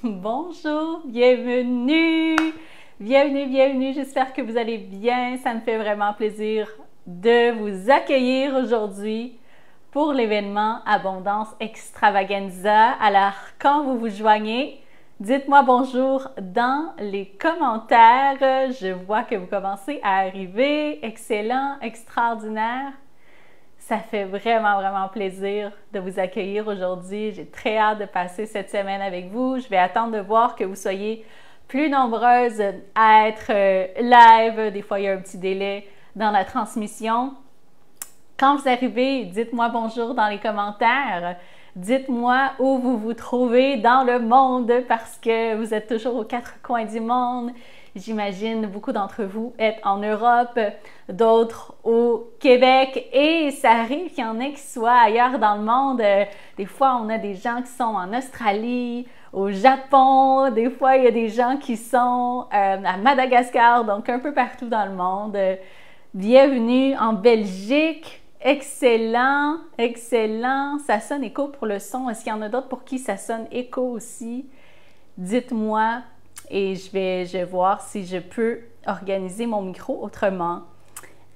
Bonjour, bienvenue, bienvenue, j'espère que vous allez bien. Ça me fait vraiment plaisir de vous accueillir aujourd'hui pour l'événement Abondance Extravaganza. Alors, quand vous vous joignez, dites-moi bonjour dans les commentaires. Je vois que vous commencez à arriver. Excellent, extraordinaire. Ça fait vraiment plaisir de vous accueillir aujourd'hui. J'ai très hâte de passer cette semaine avec vous. Je vais attendre de voir que vous soyez plus nombreuses à être live. Des fois, il y a un petit délai dans la transmission. Quand vous arrivez, dites-moi bonjour dans les commentaires. Dites-moi où vous vous trouvez dans le monde parce que vous êtes toujours aux quatre coins du monde. J'imagine beaucoup d'entre vous être en Europe, d'autres au Québec et ça arrive qu'il y en ait qui soient ailleurs dans le monde. Des fois, on a des gens qui sont en Australie, au Japon, des fois, il y a des gens qui sont à Madagascar, donc un peu partout dans le monde. Bienvenue en Belgique. Excellent, excellent. Ça sonne écho pour le son. Est-ce qu'il y en a d'autres pour qui ça sonne écho aussi? Dites-moi. Et je vais voir si je peux organiser mon micro autrement.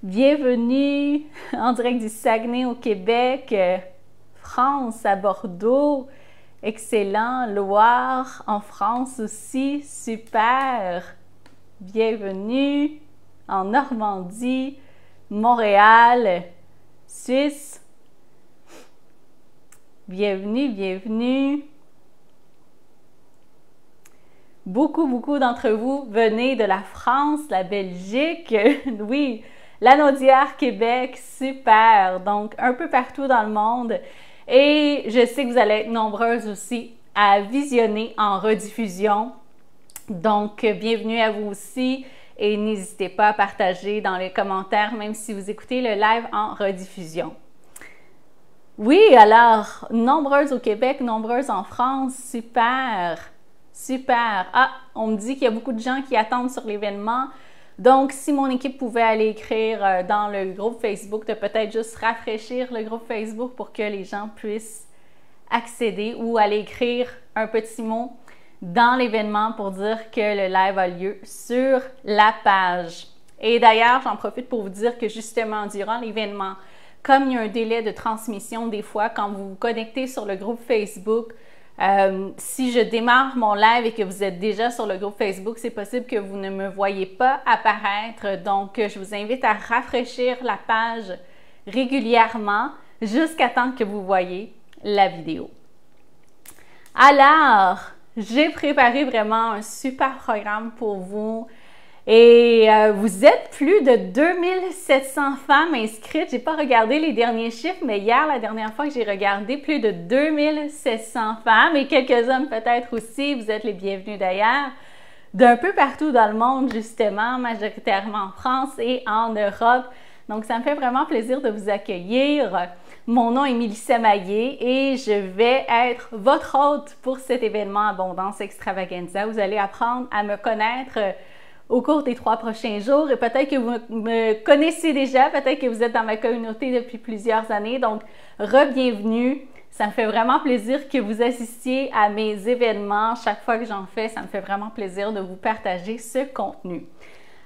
Bienvenue en direct du Saguenay au Québec, France, à Bordeaux. Excellent. Loire en France aussi. Super. Bienvenue en Normandie, Montréal, Suisse. Bienvenue, bienvenue. Beaucoup d'entre vous venez de la France, la Belgique, oui, la Naudière, Québec, super. Donc, un peu partout dans le monde. Et je sais que vous allez être nombreuses aussi à visionner en rediffusion. Donc, bienvenue à vous aussi. Et n'hésitez pas à partager dans les commentaires, même si vous écoutez le live en rediffusion. Oui, alors, nombreuses au Québec, nombreuses en France, super. Super! Ah, on me dit qu'il y a beaucoup de gens qui attendent sur l'événement. Donc, si mon équipe pouvait aller écrire dans le groupe Facebook, de peut-être juste rafraîchir le groupe Facebook pour que les gens puissent accéder ou aller écrire un petit mot dans l'événement pour dire que le live a lieu sur la page. Et d'ailleurs, j'en profite pour vous dire que justement, durant l'événement, comme il y a un délai de transmission des fois, quand vous vous connectez sur le groupe Facebook, si je démarre mon live et que vous êtes déjà sur le groupe Facebook, c'est possible que vous ne me voyez pas apparaître. Donc, je vous invite à rafraîchir la page régulièrement jusqu'à temps que vous voyez la vidéo. Alors, j'ai préparé vraiment un super programme pour vous. Et vous êtes plus de 2700 femmes inscrites. J'ai pas regardé les derniers chiffres, mais hier, la dernière fois que j'ai regardé, plus de 2700 femmes et quelques hommes peut-être aussi. Vous êtes les bienvenus d'ailleurs, d'un peu partout dans le monde justement, majoritairement en France et en Europe. Donc, ça me fait vraiment plaisir de vous accueillir. Mon nom est Mélissa Maillé et je vais être votre hôte pour cet événement Abondance Extravaganza. Vous allez apprendre à me connaître au cours des 3 prochains jours et peut-être que vous me connaissez déjà, peut-être que vous êtes dans ma communauté depuis plusieurs années, donc re-bienvenue. Ça me fait vraiment plaisir que vous assistiez à mes événements. Chaque fois que j'en fais, ça me fait vraiment plaisir de vous partager ce contenu.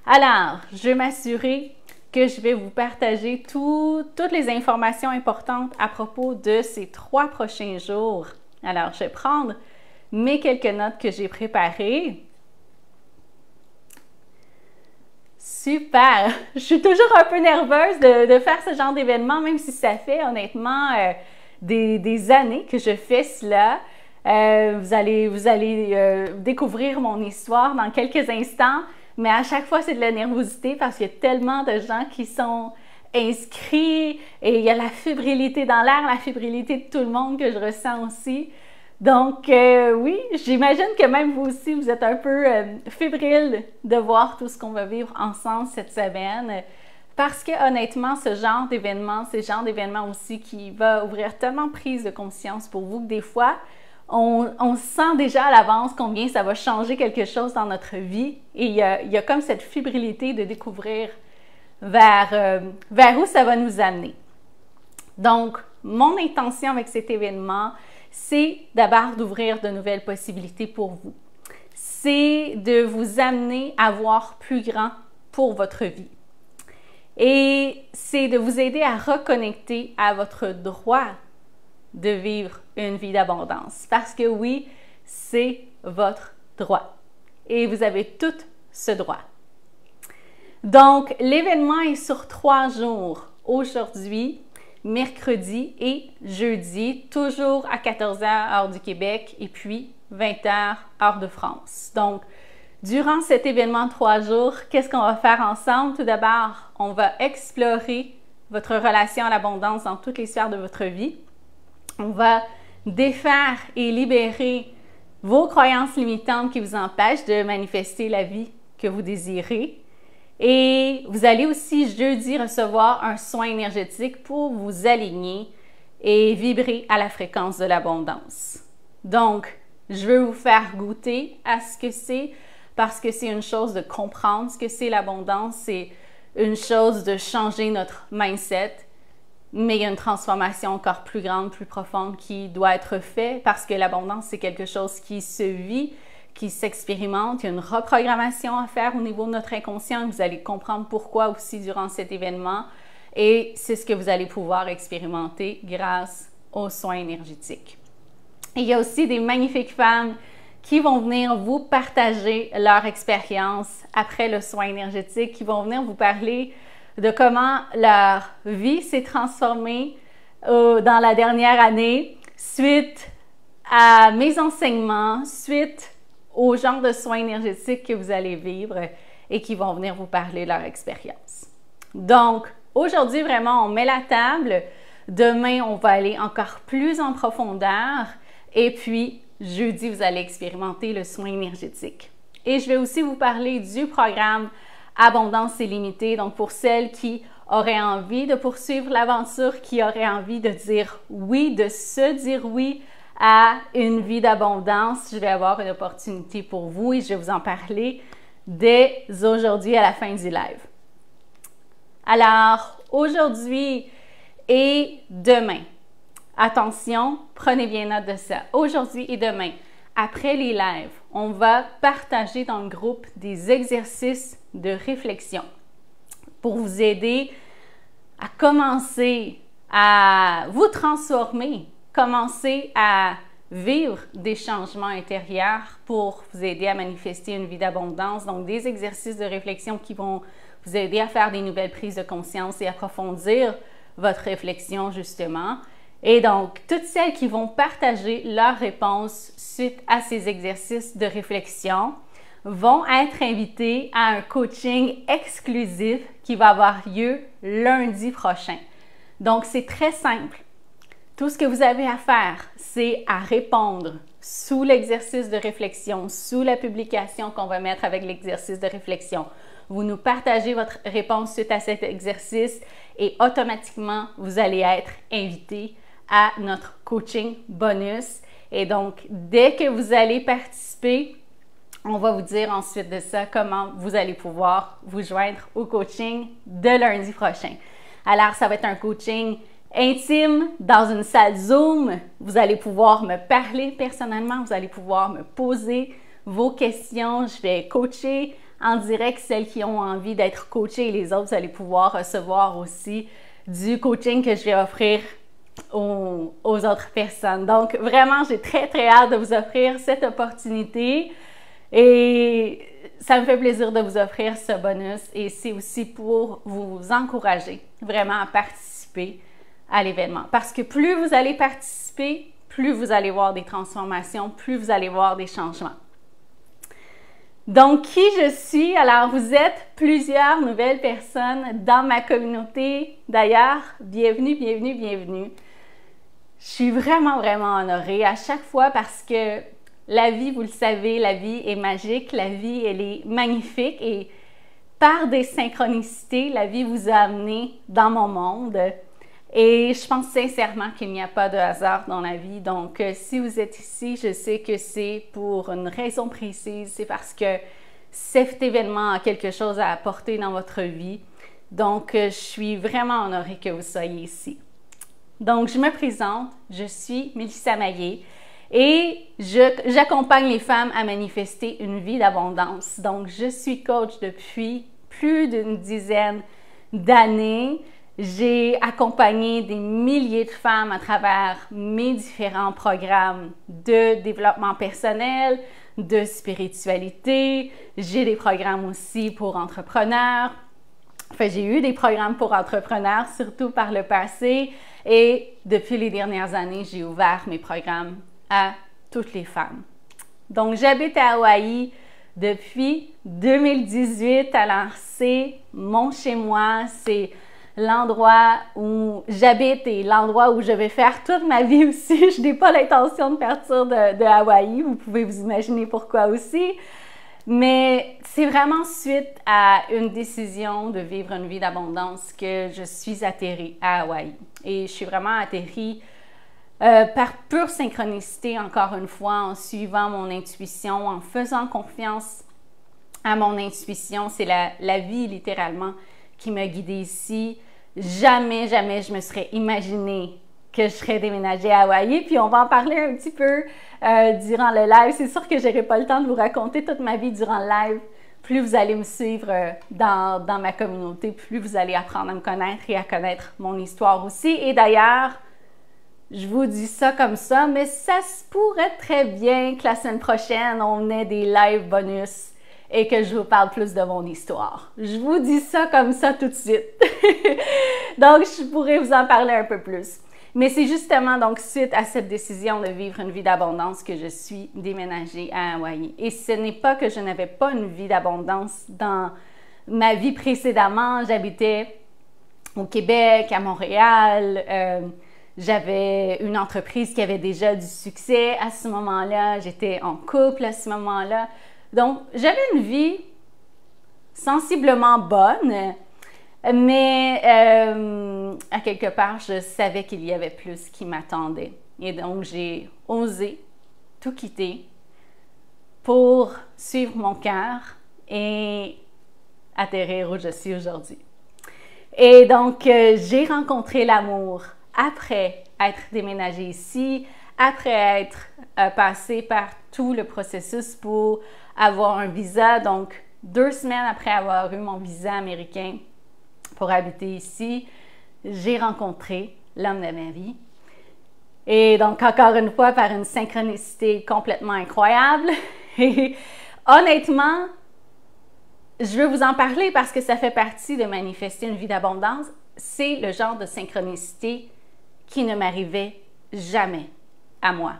Alors, je vais m'assurer que je vais vous partager toutes les informations importantes à propos de ces 3 prochains jours. Alors, je vais prendre mes quelques notes que j'ai préparées. Super! Je suis toujours un peu nerveuse de faire ce genre d'événement, même si ça fait honnêtement des années que je fais cela. Vous allez découvrir mon histoire dans quelques instants, mais à chaque fois, c'est de la nervosité parce qu'il y a tellement de gens qui sont inscrits et il y a la fébrilité dans l'air, la fébrilité de tout le monde que je ressens aussi. Donc, oui, j'imagine que même vous aussi, vous êtes un peu fébrile de voir tout ce qu'on va vivre ensemble cette semaine. Parce que honnêtement, ce genre d'événement, c'est le genre d'événement aussi qui va ouvrir tellement prise de conscience pour vous que des fois, on sent déjà à l'avance combien ça va changer quelque chose dans notre vie. Et il y a comme cette fébrilité de découvrir vers où ça va nous amener. Donc, mon intention avec cet événement, c'est d'abord d'ouvrir de nouvelles possibilités pour vous. C'est de vous amener à voir plus grand pour votre vie. Et c'est de vous aider à reconnecter à votre droit de vivre une vie d'abondance. Parce que oui, c'est votre droit. Et vous avez tout ce droit. Donc, l'événement est sur 3 jours. Aujourd'hui, mercredi et jeudi, toujours à 14h, heure du Québec, et puis 20h, heure de France. Donc, durant cet événement de 3 jours, qu'est-ce qu'on va faire ensemble? Tout d'abord, on va explorer votre relation à l'abondance dans toutes les sphères de votre vie. On va défaire et libérer vos croyances limitantes qui vous empêchent de manifester la vie que vous désirez. Et vous allez aussi jeudi recevoir un soin énergétique pour vous aligner et vibrer à la fréquence de l'abondance. Donc, je veux vous faire goûter à ce que c'est parce que c'est une chose de comprendre ce que c'est l'abondance, c'est une chose de changer notre mindset, mais il y a une transformation encore plus grande, plus profonde qui doit être faite parce que l'abondance, c'est quelque chose qui se vit, qui s'expérimente. Il y a une reprogrammation à faire au niveau de notre inconscient. Vous allez comprendre pourquoi aussi durant cet événement et c'est ce que vous allez pouvoir expérimenter grâce aux soins énergétiques. Et il y a aussi des magnifiques femmes qui vont venir vous partager leur expérience après le soin énergétique, qui vont venir vous parler de comment leur vie s'est transformée dans la dernière année suite à mes enseignements, suite au genre de soins énergétiques que vous allez vivre et qui vont venir vous parler de leur expérience. Donc, aujourd'hui, vraiment, on met la table. Demain, on va aller encore plus en profondeur. Et puis, jeudi, vous allez expérimenter le soin énergétique. Et je vais aussi vous parler du programme Abondance illimitée. Donc, pour celles qui auraient envie de poursuivre l'aventure, qui auraient envie de dire oui, de se dire oui à une vie d'abondance, je vais avoir une opportunité pour vous et je vais vous en parler dès aujourd'hui à la fin du live. Alors, aujourd'hui et demain, attention, prenez bien note de ça. Aujourd'hui et demain, après les lives, on va partager dans le groupe des exercices de réflexion pour vous aider à commencer à vous transformer, commencer à vivre des changements intérieurs pour vous aider à manifester une vie d'abondance. Donc, des exercices de réflexion qui vont vous aider à faire des nouvelles prises de conscience et approfondir votre réflexion, justement. Et donc, toutes celles qui vont partager leurs réponses suite à ces exercices de réflexion vont être invitées à un coaching exclusif qui va avoir lieu lundi prochain. Donc, c'est très simple. Tout ce que vous avez à faire, c'est à répondre sous l'exercice de réflexion, sous la publication qu'on va mettre avec l'exercice de réflexion. Vous nous partagez votre réponse suite à cet exercice et automatiquement, vous allez être invité à notre coaching bonus. Et donc, dès que vous allez participer, on va vous dire ensuite de ça comment vous allez pouvoir vous joindre au coaching de lundi prochain. Alors, ça va être un coaching intime dans une salle Zoom. Vous allez pouvoir me parler personnellement, vous allez pouvoir me poser vos questions. Je vais coacher en direct celles qui ont envie d'être coachées et les autres, vous allez pouvoir recevoir aussi du coaching que je vais offrir aux autres personnes. Donc, vraiment, j'ai très, très hâte de vous offrir cette opportunité et ça me fait plaisir de vous offrir ce bonus et c'est aussi pour vous encourager vraiment à participer à l'événement. Parce que plus vous allez participer, plus vous allez voir des transformations, plus vous allez voir des changements. Donc, qui je suis? Alors, vous êtes plusieurs nouvelles personnes dans ma communauté. D'ailleurs, bienvenue, bienvenue, bienvenue. Je suis vraiment, vraiment honorée à chaque fois parce que la vie, vous le savez, la vie est magique, la vie, elle est magnifique et par des synchronicités, la vie vous a amené dans mon monde. Et je pense sincèrement qu'il n'y a pas de hasard dans la vie. Donc, si vous êtes ici, je sais que c'est pour une raison précise. C'est parce que cet événement a quelque chose à apporter dans votre vie. Donc, je suis vraiment honorée que vous soyez ici. Donc, je me présente, je suis Mélissa Maillé et j'accompagne les femmes à manifester une vie d'abondance. Donc, je suis coach depuis plus d'une dizaine d'années. J'ai accompagné des milliers de femmes à travers mes différents programmes de développement personnel, de spiritualité. J'ai des programmes aussi pour entrepreneurs. Enfin, j'ai eu des programmes pour entrepreneurs, surtout par le passé. Et depuis les dernières années, j'ai ouvert mes programmes à toutes les femmes. Donc, j'habite à Hawaï depuis 2018. Alors, c'est mon chez-moi, c'est l'endroit où j'habite et l'endroit où je vais faire toute ma vie aussi. Je n'ai pas l'intention de partir de Hawaï. Vous pouvez vous imaginer pourquoi aussi. Mais c'est vraiment suite à une décision de vivre une vie d'abondance que je suis atterrie à Hawaï. Et je suis vraiment atterrie par pure synchronicité, encore une fois, en suivant mon intuition, en faisant confiance à mon intuition. C'est la vie, littéralement, qui m'a guidée ici. Jamais, jamais je me serais imaginé que je serais déménagée à Hawaï. Puis on va en parler un petit peu durant le live. C'est sûr que je n'aurai pas le temps de vous raconter toute ma vie durant le live. Plus vous allez me suivre dans ma communauté, plus vous allez apprendre à me connaître et à connaître mon histoire aussi. Et d'ailleurs, je vous dis ça comme ça, mais ça se pourrait très bien que la semaine prochaine, on ait des lives bonus et que je vous parle plus de mon histoire. Je vous dis ça comme ça tout de suite. Donc, je pourrais vous en parler un peu plus. Mais c'est justement donc suite à cette décision de vivre une vie d'abondance que je suis déménagée à Hawaï. Et ce n'est pas que je n'avais pas une vie d'abondance dans ma vie précédemment. J'habitais au Québec, à Montréal. J'avais une entreprise qui avait déjà du succès à ce moment-là. J'étais en couple à ce moment-là. Donc, j'avais une vie sensiblement bonne, mais à quelque part, je savais qu'il y avait plus qui m'attendait. Et donc, j'ai osé tout quitter pour suivre mon cœur et atterrir où je suis aujourd'hui. Et donc, j'ai rencontré l'amour après être déménagée ici, après être passée par tout le processus pour avoir un visa. Donc, 2 semaines après avoir eu mon visa américain pour habiter ici, j'ai rencontré l'homme de ma vie. Et donc, encore une fois, par une synchronicité complètement incroyable. Et honnêtement, je veux vous en parler parce que ça fait partie de manifester une vie d'abondance. C'est le genre de synchronicité qui ne m'arrivait jamais à moi.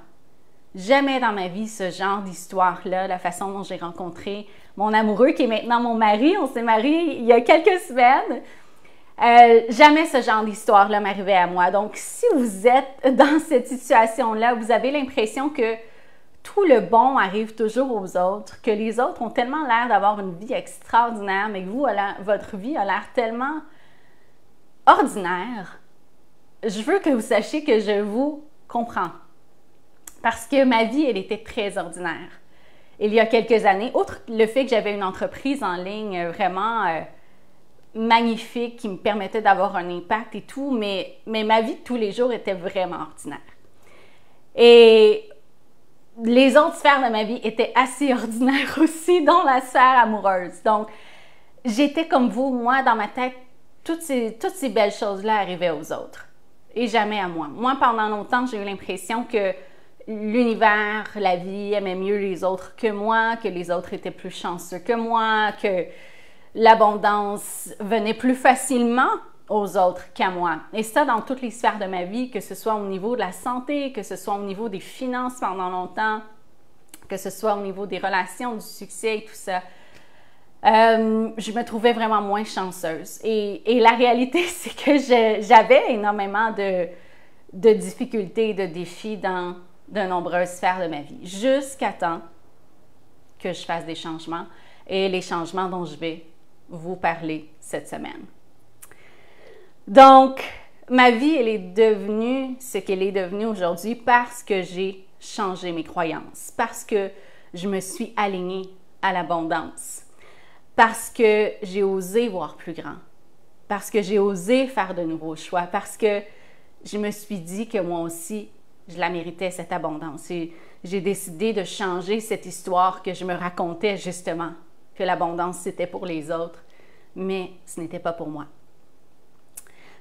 Jamais dans ma vie ce genre d'histoire-là, la façon dont j'ai rencontré mon amoureux qui est maintenant mon mari. On s'est mariés il y a quelques semaines. Jamais ce genre d'histoire-là m'arrivait à moi. Donc, si vous êtes dans cette situation-là, vous avez l'impression que tout le bon arrive toujours aux autres, que les autres ont tellement l'air d'avoir une vie extraordinaire, mais que vous, votre vie a l'air tellement ordinaire, je veux que vous sachiez que je vous comprends. Parce que ma vie, elle était très ordinaire. Il y a quelques années, outre le fait que j'avais une entreprise en ligne vraiment magnifique qui me permettait d'avoir un impact et tout, mais ma vie de tous les jours était vraiment ordinaire. Et les autres sphères de ma vie étaient assez ordinaires aussi, dont la sphère amoureuse. Donc, j'étais comme vous, moi, dans ma tête, toutes ces belles choses-là arrivaient aux autres et jamais à moi. Moi, pendant longtemps, j'ai eu l'impression que l'univers, la vie aimait mieux les autres que moi, que les autres étaient plus chanceux que moi, que l'abondance venait plus facilement aux autres qu'à moi. Et ça, dans toutes les sphères de ma vie, que ce soit au niveau de la santé, que ce soit au niveau des finances pendant longtemps, que ce soit au niveau des relations, du succès et tout ça, je me trouvais vraiment moins chanceuse. Et la réalité, c'est que j'avais énormément de difficultés et de défis dans de nombreuses sphères de ma vie, jusqu'à temps que je fasse des changements et les changements dont je vais vous parler cette semaine. Donc, ma vie, elle est devenue ce qu'elle est devenue aujourd'hui parce que j'ai changé mes croyances, parce que je me suis alignée à l'abondance, parce que j'ai osé voir plus grand, parce que j'ai osé faire de nouveaux choix, parce que je me suis dit que moi aussi, je la méritais, cette abondance. Et j'ai décidé de changer cette histoire que je me racontais justement, que l'abondance, c'était pour les autres, mais ce n'était pas pour moi.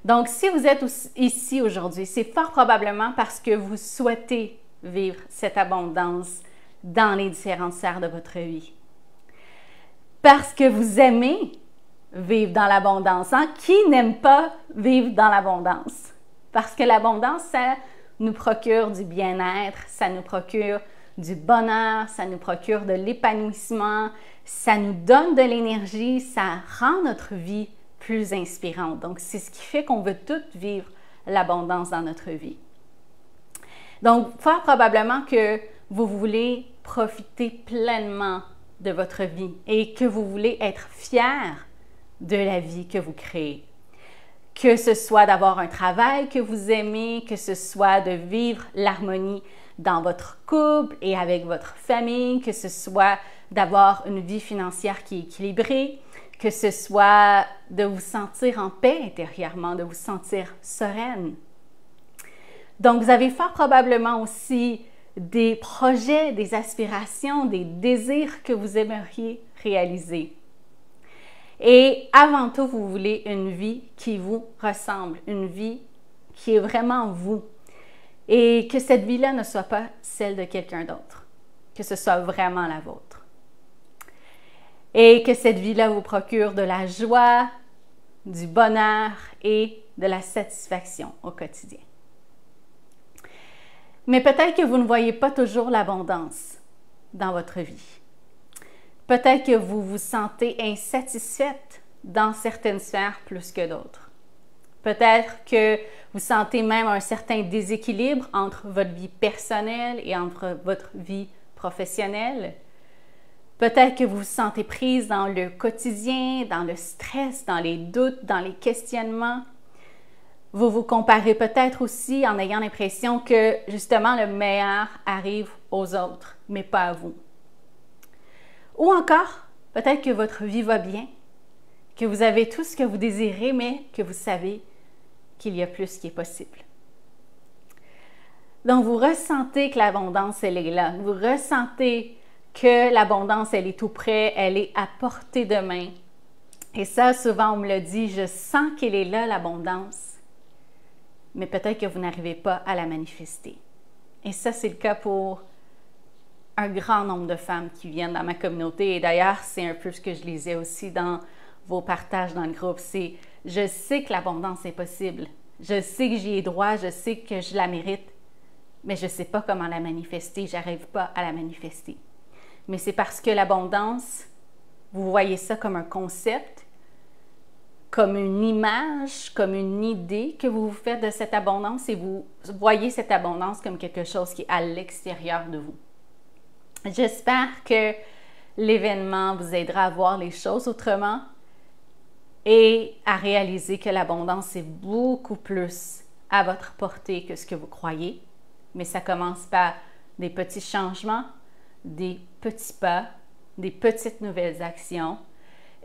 Donc, si vous êtes ici aujourd'hui, c'est fort probablement parce que vous souhaitez vivre cette abondance dans les différentes sphères de votre vie. Parce que vous aimez vivre dans l'abondance. Hein? Qui n'aime pas vivre dans l'abondance? Parce que l'abondance, ça nous procure du bien-être, ça nous procure du bonheur, ça nous procure de l'épanouissement, ça nous donne de l'énergie, ça rend notre vie plus inspirante. Donc, c'est ce qui fait qu'on veut toutes vivre l'abondance dans notre vie. Donc, fort probablement que vous voulez profiter pleinement de votre vie et que vous voulez être fier de la vie que vous créez. Que ce soit d'avoir un travail que vous aimez, que ce soit de vivre l'harmonie dans votre couple et avec votre famille, que ce soit d'avoir une vie financière qui est équilibrée, que ce soit de vous sentir en paix intérieurement, de vous sentir sereine. Donc, vous avez fort probablement aussi des projets, des aspirations, des désirs que vous aimeriez réaliser. Et avant tout, vous voulez une vie qui vous ressemble, une vie qui est vraiment vous. Et que cette vie-là ne soit pas celle de quelqu'un d'autre, que ce soit vraiment la vôtre. Et que cette vie-là vous procure de la joie, du bonheur et de la satisfaction au quotidien. Mais peut-être que vous ne voyez pas toujours l'abondance dans votre vie. Peut-être que vous vous sentez insatisfaite dans certaines sphères plus que d'autres. Peut-être que vous sentez même un certain déséquilibre entre votre vie personnelle et entre votre vie professionnelle. Peut-être que vous vous sentez prise dans le quotidien, dans le stress, dans les doutes, dans les questionnements. Vous vous comparez peut-être aussi en ayant l'impression que justement le meilleur arrive aux autres, mais pas à vous. Ou encore, peut-être que votre vie va bien, que vous avez tout ce que vous désirez, mais que vous savez qu'il y a plus qui est possible. Donc, vous ressentez que l'abondance, elle est là. Vous ressentez que l'abondance, elle est tout près, elle est à portée de main. Et ça, souvent, on me le dit, je sens qu'elle est là, l'abondance. Mais peut-être que vous n'arrivez pas à la manifester. Et ça, c'est le cas pour un grand nombre de femmes qui viennent dans ma communauté. Et d'ailleurs, c'est un peu ce que je lisais aussi dans vos partages dans le groupe. C'est « Je sais que l'abondance est possible. Je sais que j'y ai droit. Je sais que je la mérite. Mais je ne sais pas comment la manifester. Je n'arrive pas à la manifester. » Mais c'est parce que l'abondance, vous voyez ça comme un concept, comme une image, comme une idée que vous vous faites de cette abondance et vous voyez cette abondance comme quelque chose qui est à l'extérieur de vous. J'espère que l'événement vous aidera à voir les choses autrement et à réaliser que l'abondance est beaucoup plus à votre portée que ce que vous croyez. Mais ça commence par des petits changements, des petits pas, des petites nouvelles actions.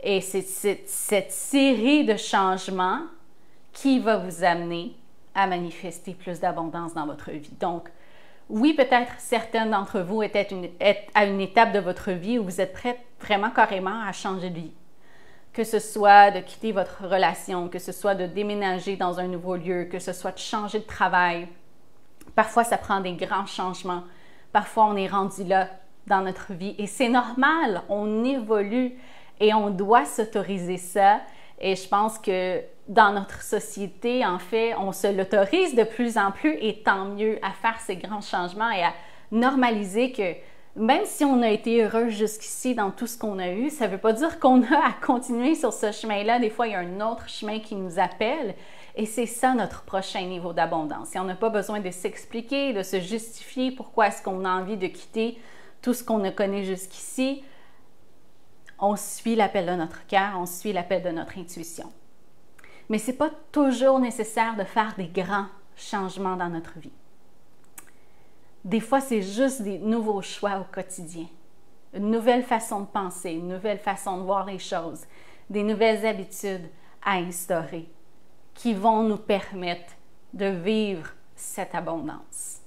Et c'est cette série de changements qui va vous amener à manifester plus d'abondance dans votre vie. Donc, oui, peut-être certaines d'entre vous êtes à une étape de votre vie où vous êtes prêtes vraiment carrément à changer de vie. Que ce soit de quitter votre relation, que ce soit de déménager dans un nouveau lieu, que ce soit de changer de travail. Parfois, ça prend des grands changements. Parfois, on est rendu là dans notre vie et c'est normal, on évolue et on doit s'autoriser ça. Et je pense que dans notre société, en fait, on se l'autorise de plus en plus et tant mieux à faire ces grands changements et à normaliser que même si on a été heureux jusqu'ici dans tout ce qu'on a eu, ça ne veut pas dire qu'on a à continuer sur ce chemin-là. Des fois, il y a un autre chemin qui nous appelle et c'est ça notre prochain niveau d'abondance. Et on n'a pas besoin de s'expliquer, de se justifier pourquoi est-ce qu'on a envie de quitter tout ce qu'on a connu jusqu'ici. On suit l'appel de notre cœur, on suit l'appel de notre intuition. Mais ce n'est pas toujours nécessaire de faire des grands changements dans notre vie. Des fois, c'est juste des nouveaux choix au quotidien, une nouvelle façon de penser, une nouvelle façon de voir les choses, des nouvelles habitudes à instaurer qui vont nous permettre de vivre cette abondance.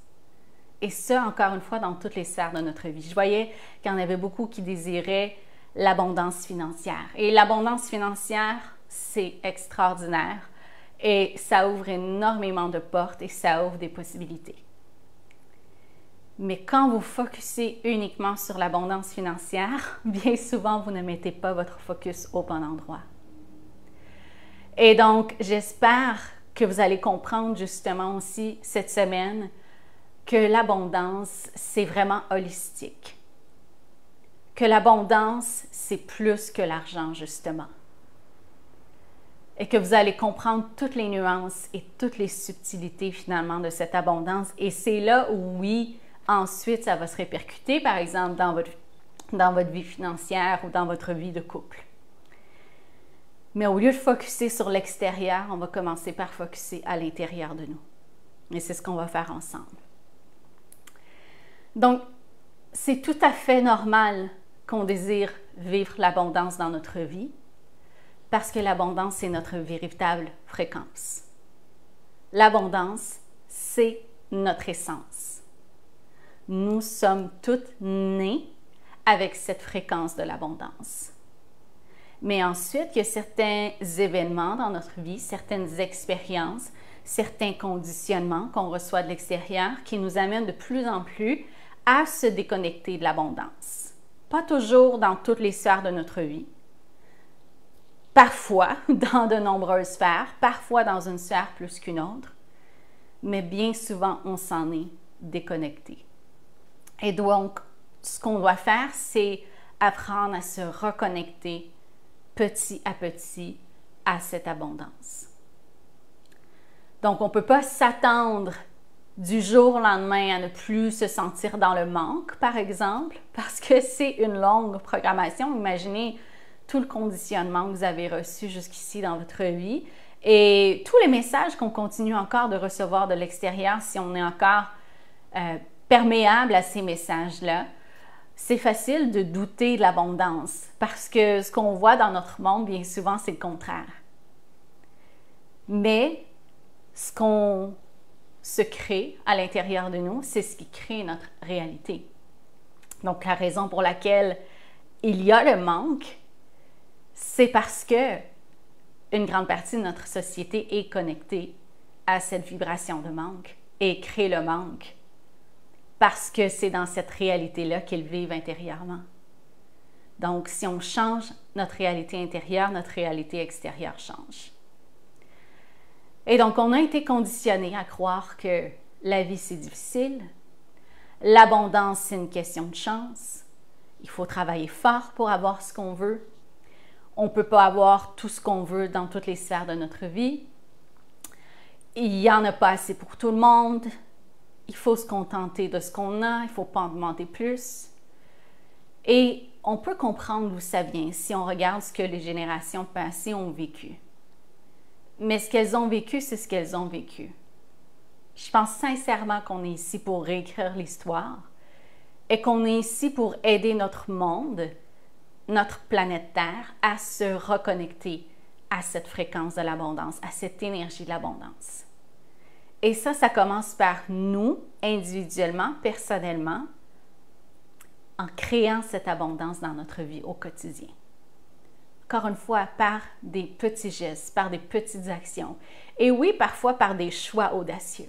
Et ça, encore une fois, dans toutes les sphères de notre vie. Je voyais qu'il y en avait beaucoup qui désiraient l'abondance financière. Et l'abondance financière, c'est extraordinaire. Et ça ouvre énormément de portes et ça ouvre des possibilités. Mais quand vous focussez uniquement sur l'abondance financière, bien souvent, vous ne mettez pas votre focus au bon endroit. Et donc, j'espère que vous allez comprendre justement aussi cette semaine que l'abondance, c'est vraiment holistique. Que l'abondance, c'est plus que l'argent, justement. Et que vous allez comprendre toutes les nuances et toutes les subtilités, finalement, de cette abondance. Et c'est là où, oui, ensuite, ça va se répercuter, par exemple, dans votre vie financière ou dans votre vie de couple. Mais au lieu de focuser sur l'extérieur, on va commencer par focuser à l'intérieur de nous. Et c'est ce qu'on va faire ensemble. Donc, c'est tout à fait normal qu'on désire vivre l'abondance dans notre vie parce que l'abondance, c'est notre véritable fréquence. L'abondance, c'est notre essence. Nous sommes toutes nées avec cette fréquence de l'abondance. Mais ensuite, il y a certains événements dans notre vie, certaines expériences, certains conditionnements qu'on reçoit de l'extérieur qui nous amènent de plus en plus à se déconnecter de l'abondance. Pas toujours dans toutes les sphères de notre vie. Parfois, dans de nombreuses sphères, parfois dans une sphère plus qu'une autre, mais bien souvent, on s'en est déconnecté. Et donc, ce qu'on doit faire, c'est apprendre à se reconnecter petit à petit à cette abondance. Donc, on ne peut pas s'attendre du jour au lendemain à ne plus se sentir dans le manque, par exemple, parce que c'est une longue programmation. Imaginez tout le conditionnement que vous avez reçu jusqu'ici dans votre vie et tous les messages qu'on continue encore de recevoir de l'extérieur si on est encore perméable à ces messages-là. C'est facile de douter de l'abondance parce que ce qu'on voit dans notre monde, bien souvent, c'est le contraire. Mais ce qu'on se crée à l'intérieur de nous, c'est ce qui crée notre réalité. Donc, la raison pour laquelle il y a le manque, c'est parce que une grande partie de notre société est connectée à cette vibration de manque et crée le manque parce que c'est dans cette réalité-là qu'ils vivent intérieurement. Donc, si on change notre réalité intérieure, notre réalité extérieure change. Et donc, on a été conditionné à croire que la vie, c'est difficile, l'abondance, c'est une question de chance, il faut travailler fort pour avoir ce qu'on veut, on ne peut pas avoir tout ce qu'on veut dans toutes les sphères de notre vie, il n'y en a pas assez pour tout le monde, il faut se contenter de ce qu'on a, il ne faut pas en demander plus. Et on peut comprendre d'où ça vient si on regarde ce que les générations passées ont vécu. Mais ce qu'elles ont vécu, c'est ce qu'elles ont vécu. Je pense sincèrement qu'on est ici pour réécrire l'histoire et qu'on est ici pour aider notre monde, notre planète Terre, à se reconnecter à cette fréquence de l'abondance, à cette énergie de l'abondance. Et ça commence par nous, individuellement, personnellement, en créant cette abondance dans notre vie au quotidien. Encore une fois, par des petits gestes, par des petites actions. Et oui, parfois par des choix audacieux.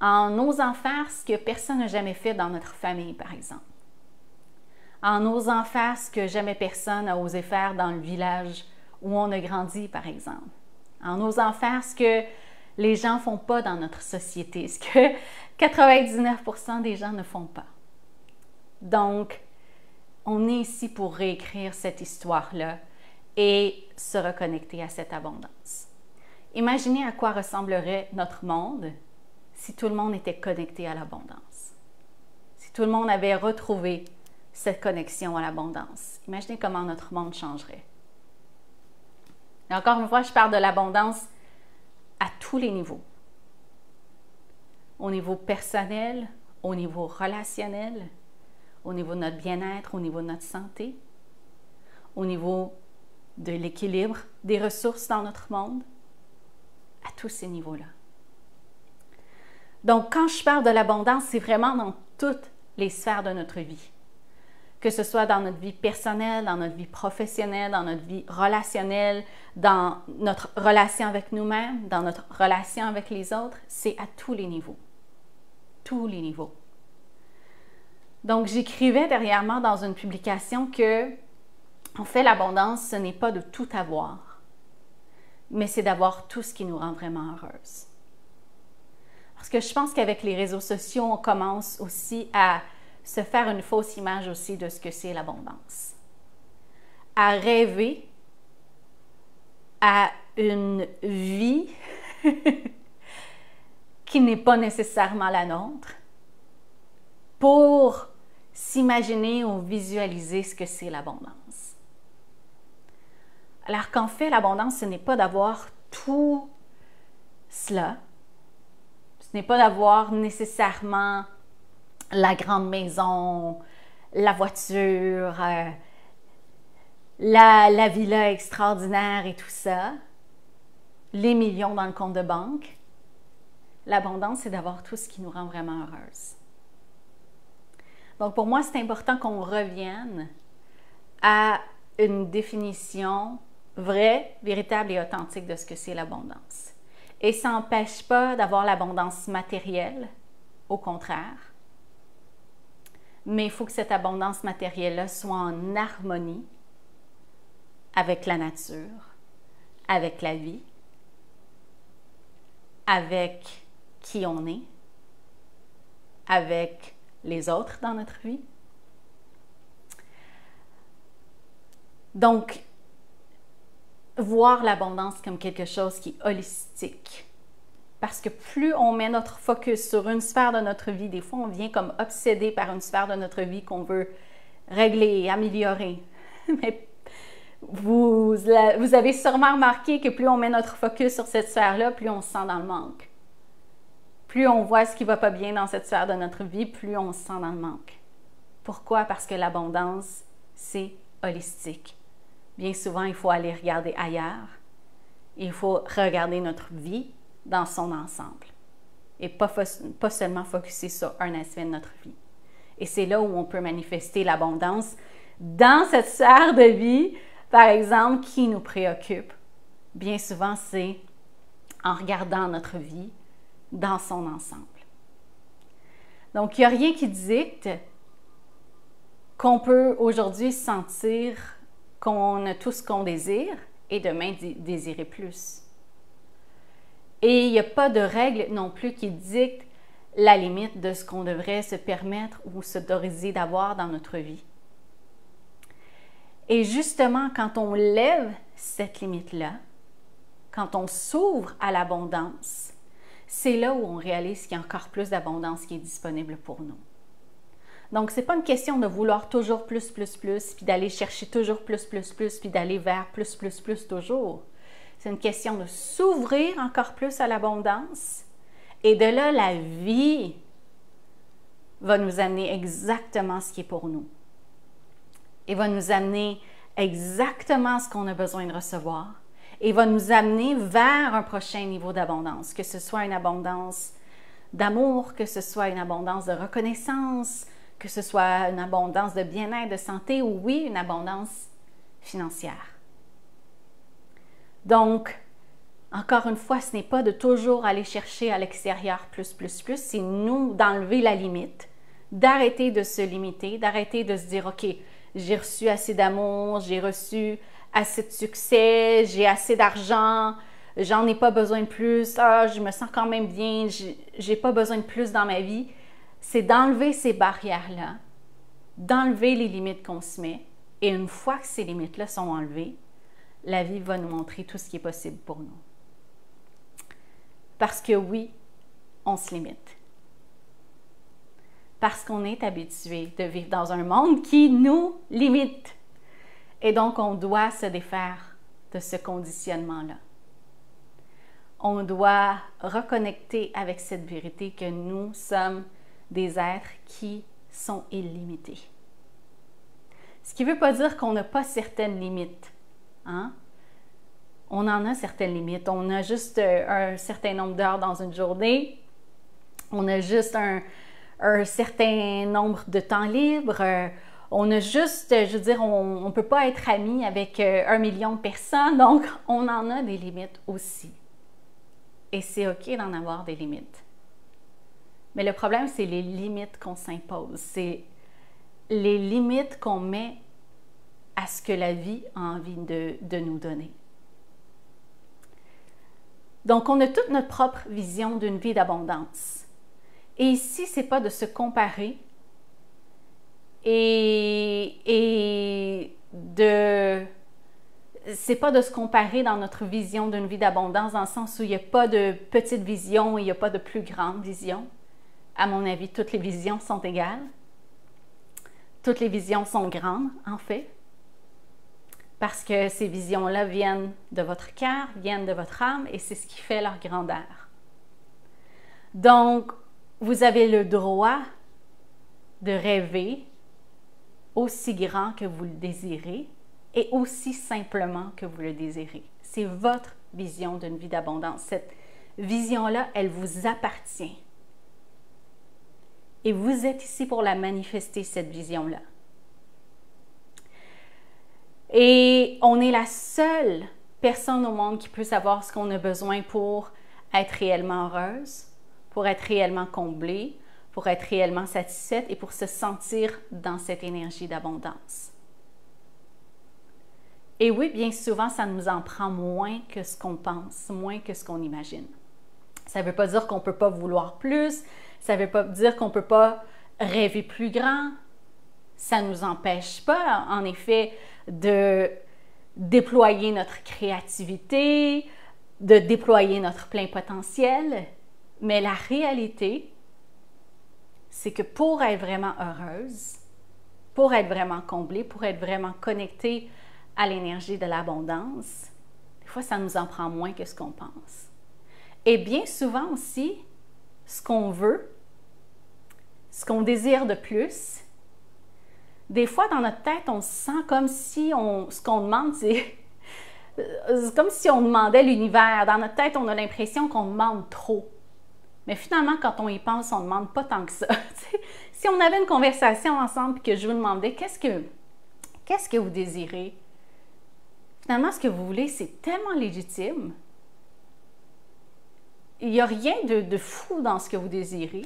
En osant faire ce que personne n'a jamais fait dans notre famille, par exemple. En osant faire ce que jamais personne n'a osé faire dans le village où on a grandi, par exemple. En osant faire ce que les gens ne font pas dans notre société, ce que 99% des gens ne font pas. Donc, on est ici pour réécrire cette histoire-là et se reconnecter à cette abondance. Imaginez à quoi ressemblerait notre monde si tout le monde était connecté à l'abondance. Si tout le monde avait retrouvé cette connexion à l'abondance. Imaginez comment notre monde changerait. Et encore une fois, je parle de l'abondance à tous les niveaux. Au niveau personnel, au niveau relationnel, au niveau de notre bien-être, au niveau de notre santé, au niveau de l'équilibre des ressources dans notre monde. à tous ces niveaux-là. Donc, quand je parle de l'abondance, c'est vraiment dans toutes les sphères de notre vie. Que ce soit dans notre vie personnelle, dans notre vie professionnelle, dans notre vie relationnelle, dans notre relation avec nous-mêmes, dans notre relation avec les autres, c'est à tous les niveaux. Tous les niveaux. Donc, j'écrivais dernièrement dans une publication que, en fait, l'abondance, ce n'est pas de tout avoir, mais c'est d'avoir tout ce qui nous rend vraiment heureuses. Parce que je pense qu'avec les réseaux sociaux, on commence aussi à se faire une fausse image aussi de ce que c'est l'abondance. À rêver à une vie qui n'est pas nécessairement la nôtre pour s'imaginer ou visualiser ce que c'est l'abondance. Alors qu'en fait, l'abondance, ce n'est pas d'avoir tout cela. Ce n'est pas d'avoir nécessairement la grande maison, la voiture, la villa extraordinaire et tout ça, les millions dans le compte de banque. L'abondance, c'est d'avoir tout ce qui nous rend vraiment heureuses. Donc, pour moi, c'est important qu'on revienne à une définition vraie, véritable et authentique de ce que c'est l'abondance. Et ça n'empêche pas d'avoir l'abondance matérielle, au contraire. Mais il faut que cette abondance matérielle-là soit en harmonie avec la nature, avec la vie, avec qui on est, avec les autres dans notre vie. Donc, voir l'abondance comme quelque chose qui est holistique. Parce que plus on met notre focus sur une sphère de notre vie, des fois on vient comme obsédé par une sphère de notre vie qu'on veut régler, améliorer. Mais vous avez sûrement remarqué que plus on met notre focus sur cette sphère-là, plus on se sent dans le manque. Plus on voit ce qui ne va pas bien dans cette sphère de notre vie, plus on se sent dans le manque. Pourquoi? Parce que l'abondance, c'est holistique. Bien souvent, il faut aller regarder ailleurs. Il faut regarder notre vie dans son ensemble et pas seulement focuser sur un aspect de notre vie. Et c'est là où on peut manifester l'abondance dans cette sphère de vie, par exemple, qui nous préoccupe. Bien souvent, c'est en regardant notre vie dans son ensemble. Donc, il n'y a rien qui dicte qu'on peut aujourd'hui sentir qu'on a tout ce qu'on désire et demain désirer plus. Et il n'y a pas de règle non plus qui dicte la limite de ce qu'on devrait se permettre ou s'autoriser d'avoir dans notre vie. Et justement, quand on lève cette limite-là, quand on s'ouvre à l'abondance, c'est là où on réalise qu'il y a encore plus d'abondance qui est disponible pour nous. Donc, ce n'est pas une question de vouloir toujours plus, puis d'aller chercher toujours plus, puis d'aller vers plus, toujours. C'est une question de s'ouvrir encore plus à l'abondance. Et de là, la vie va nous amener exactement ce qui est pour nous. Et va nous amener exactement ce qu'on a besoin de recevoir. Et va nous amener vers un prochain niveau d'abondance, que ce soit une abondance d'amour, que ce soit une abondance de reconnaissance, que ce soit une abondance de bien-être, de santé, ou oui, une abondance financière. Donc, encore une fois, ce n'est pas de toujours aller chercher à l'extérieur plus, c'est nous d'enlever la limite, d'arrêter de se limiter, d'arrêter de se dire, OK, j'ai reçu assez d'amour, j'ai reçu assez de succès, j'ai assez d'argent, j'en ai pas besoin de plus, je me sens quand même bien, j'ai pas besoin de plus dans ma vie. C'est d'enlever ces barrières-là, d'enlever les limites qu'on se met, et une fois que ces limites-là sont enlevées, la vie va nous montrer tout ce qui est possible pour nous. Parce que oui, on se limite. Parce qu'on est habitué de vivre dans un monde qui nous limite. Et donc, on doit se défaire de ce conditionnement-là. On doit reconnecter avec cette vérité que nous sommes des êtres qui sont illimités. Ce qui ne veut pas dire qu'on n'a pas certaines limites. Hein? on en a certaines limites. On a juste un certain nombre d'heures dans une journée. On a juste un certain nombre de temps libre. On a juste, je veux dire, on ne peut pas être amis avec 1 million de personnes. Donc, on en a des limites aussi. Et c'est OK d'en avoir des limites. Mais le problème, c'est les limites qu'on s'impose. C'est les limites qu'on met à ce que la vie a envie de nous donner. Donc, on a toute notre propre vision d'une vie d'abondance. Et ici, ce n'est pas de se comparer c'est pas de se comparer dans notre vision d'une vie d'abondance, dans le sens où il n'y a pas de petite vision, il n'y a pas de plus grande vision. À mon avis, toutes les visions sont égales. Toutes les visions sont grandes, en fait. Parce que ces visions-là viennent de votre cœur, viennent de votre âme, et c'est ce qui fait leur grandeur. Donc, vous avez le droit de rêver aussi grand que vous le désirez et aussi simplement que vous le désirez. C'est votre vision d'une vie d'abondance. Cette vision-là, elle vous appartient. Et vous êtes ici pour la manifester, cette vision-là. Et on est la seule personne au monde qui peut savoir ce qu'on a besoin pour être réellement heureuse, pour être réellement comblée, pour être réellement satisfaite et pour se sentir dans cette énergie d'abondance. Et oui, bien souvent, ça nous en prend moins que ce qu'on pense, moins que ce qu'on imagine. Ça ne veut pas dire qu'on ne peut pas vouloir plus, ça ne veut pas dire qu'on ne peut pas rêver plus grand. Ça ne nous empêche pas, en effet, de déployer notre créativité, de déployer notre plein potentiel. Mais la réalité, c'est que pour être vraiment heureuse, pour être vraiment comblée, pour être vraiment connectée à l'énergie de l'abondance, des fois, ça nous en prend moins que ce qu'on pense. Et bien souvent aussi, ce qu'on veut, ce qu'on désire de plus, des fois, dans notre tête, on se sent comme si ce qu'on demande, c'est comme si on demandait l'univers. Dans notre tête, on a l'impression qu'on demande trop. Mais finalement, quand on y pense, on ne demande pas tant que ça. Si on avait une conversation ensemble et que je vous demandais qu'est-ce que vous désirez, finalement, ce que vous voulez, c'est tellement légitime. Il n'y a rien de fou dans ce que vous désirez.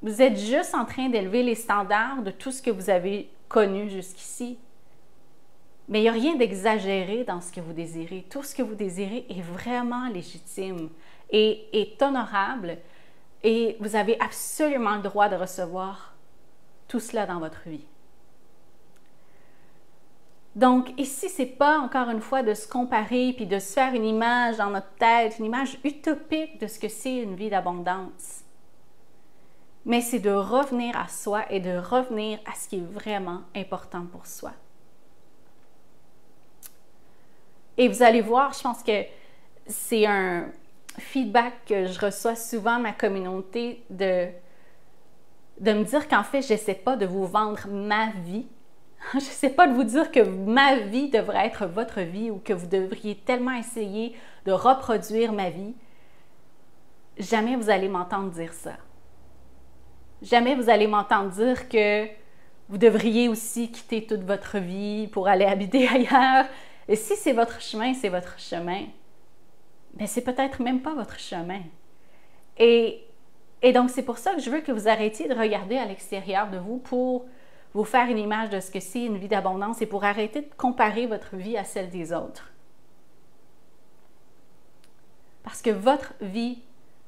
Vous êtes juste en train d'élever les standards de tout ce que vous avez connu jusqu'ici. Mais il n'y a rien d'exagéré dans ce que vous désirez. Tout ce que vous désirez est vraiment légitime et est honorable et vous avez absolument le droit de recevoir tout cela dans votre vie. Donc ici, ce n'est pas encore une fois de se comparer puis de se faire une image dans notre tête, une image utopique de ce que c'est une vie d'abondance. Mais c'est de revenir à soi et de revenir à ce qui est vraiment important pour soi. Et vous allez voir, je pense que c'est un feedback que je reçois souvent de ma communauté de me dire qu'en fait, je n'essaie pas de vous vendre ma vie. Je n'essaie pas de vous dire que ma vie devrait être votre vie ou que vous devriez tellement essayer de reproduire ma vie. Jamais vous allez m'entendre dire ça. Jamais vous allez m'entendre dire que vous devriez aussi quitter toute votre vie pour aller habiter ailleurs. Et si c'est votre chemin, c'est votre chemin. Mais c'est peut-être même pas votre chemin. Et donc, c'est pour ça que je veux que vous arrêtiez de regarder à l'extérieur de vous pour vous faire une image de ce que c'est une vie d'abondance et pour arrêter de comparer votre vie à celle des autres. Parce que votre vie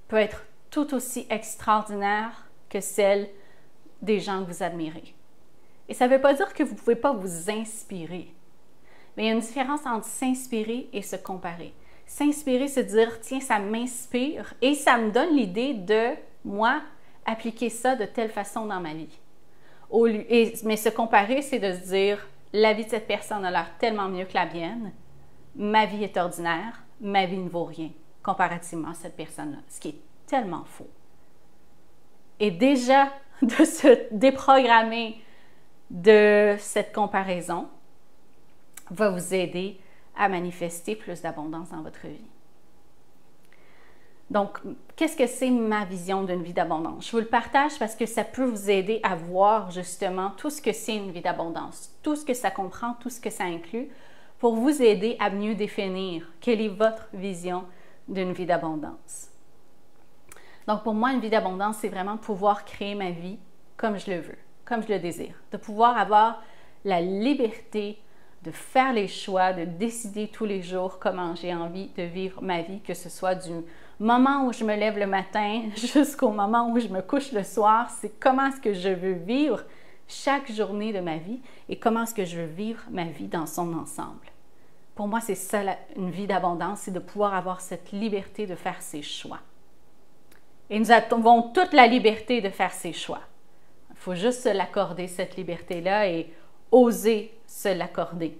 peut être tout aussi extraordinaire que celle des gens que vous admirez. Et ça ne veut pas dire que vous ne pouvez pas vous inspirer. Mais il y a une différence entre s'inspirer et se comparer. S'inspirer, c'est dire, tiens, ça m'inspire et ça me donne l'idée de, moi, appliquer ça de telle façon dans ma vie. Mais se comparer, c'est de se dire, la vie de cette personne a l'air tellement mieux que la mienne, ma vie est ordinaire, ma vie ne vaut rien comparativement à cette personne-là, ce qui est tellement faux. Et déjà, de se déprogrammer de cette comparaison va vous aider à manifester plus d'abondance dans votre vie. Donc, qu'est-ce que c'est ma vision d'une vie d'abondance? Je vous le partage parce que ça peut vous aider à voir justement tout ce que c'est une vie d'abondance, tout ce que ça comprend, tout ce que ça inclut, pour vous aider à mieux définir quelle est votre vision d'une vie d'abondance. Donc, pour moi, une vie d'abondance, c'est vraiment de pouvoir créer ma vie comme je le veux, comme je le désire, de pouvoir avoir la liberté de faire les choix, de décider tous les jours comment j'ai envie de vivre ma vie, que ce soit du moment où je me lève le matin jusqu'au moment où je me couche le soir. C'est comment est-ce que je veux vivre chaque journée de ma vie et comment est-ce que je veux vivre ma vie dans son ensemble. Pour moi, c'est ça une vie d'abondance, c'est de pouvoir avoir cette liberté de faire ses choix. Et nous avons toute la liberté de faire ses choix. Il faut juste se l'accorder, cette liberté-là, et oser se l'accorder.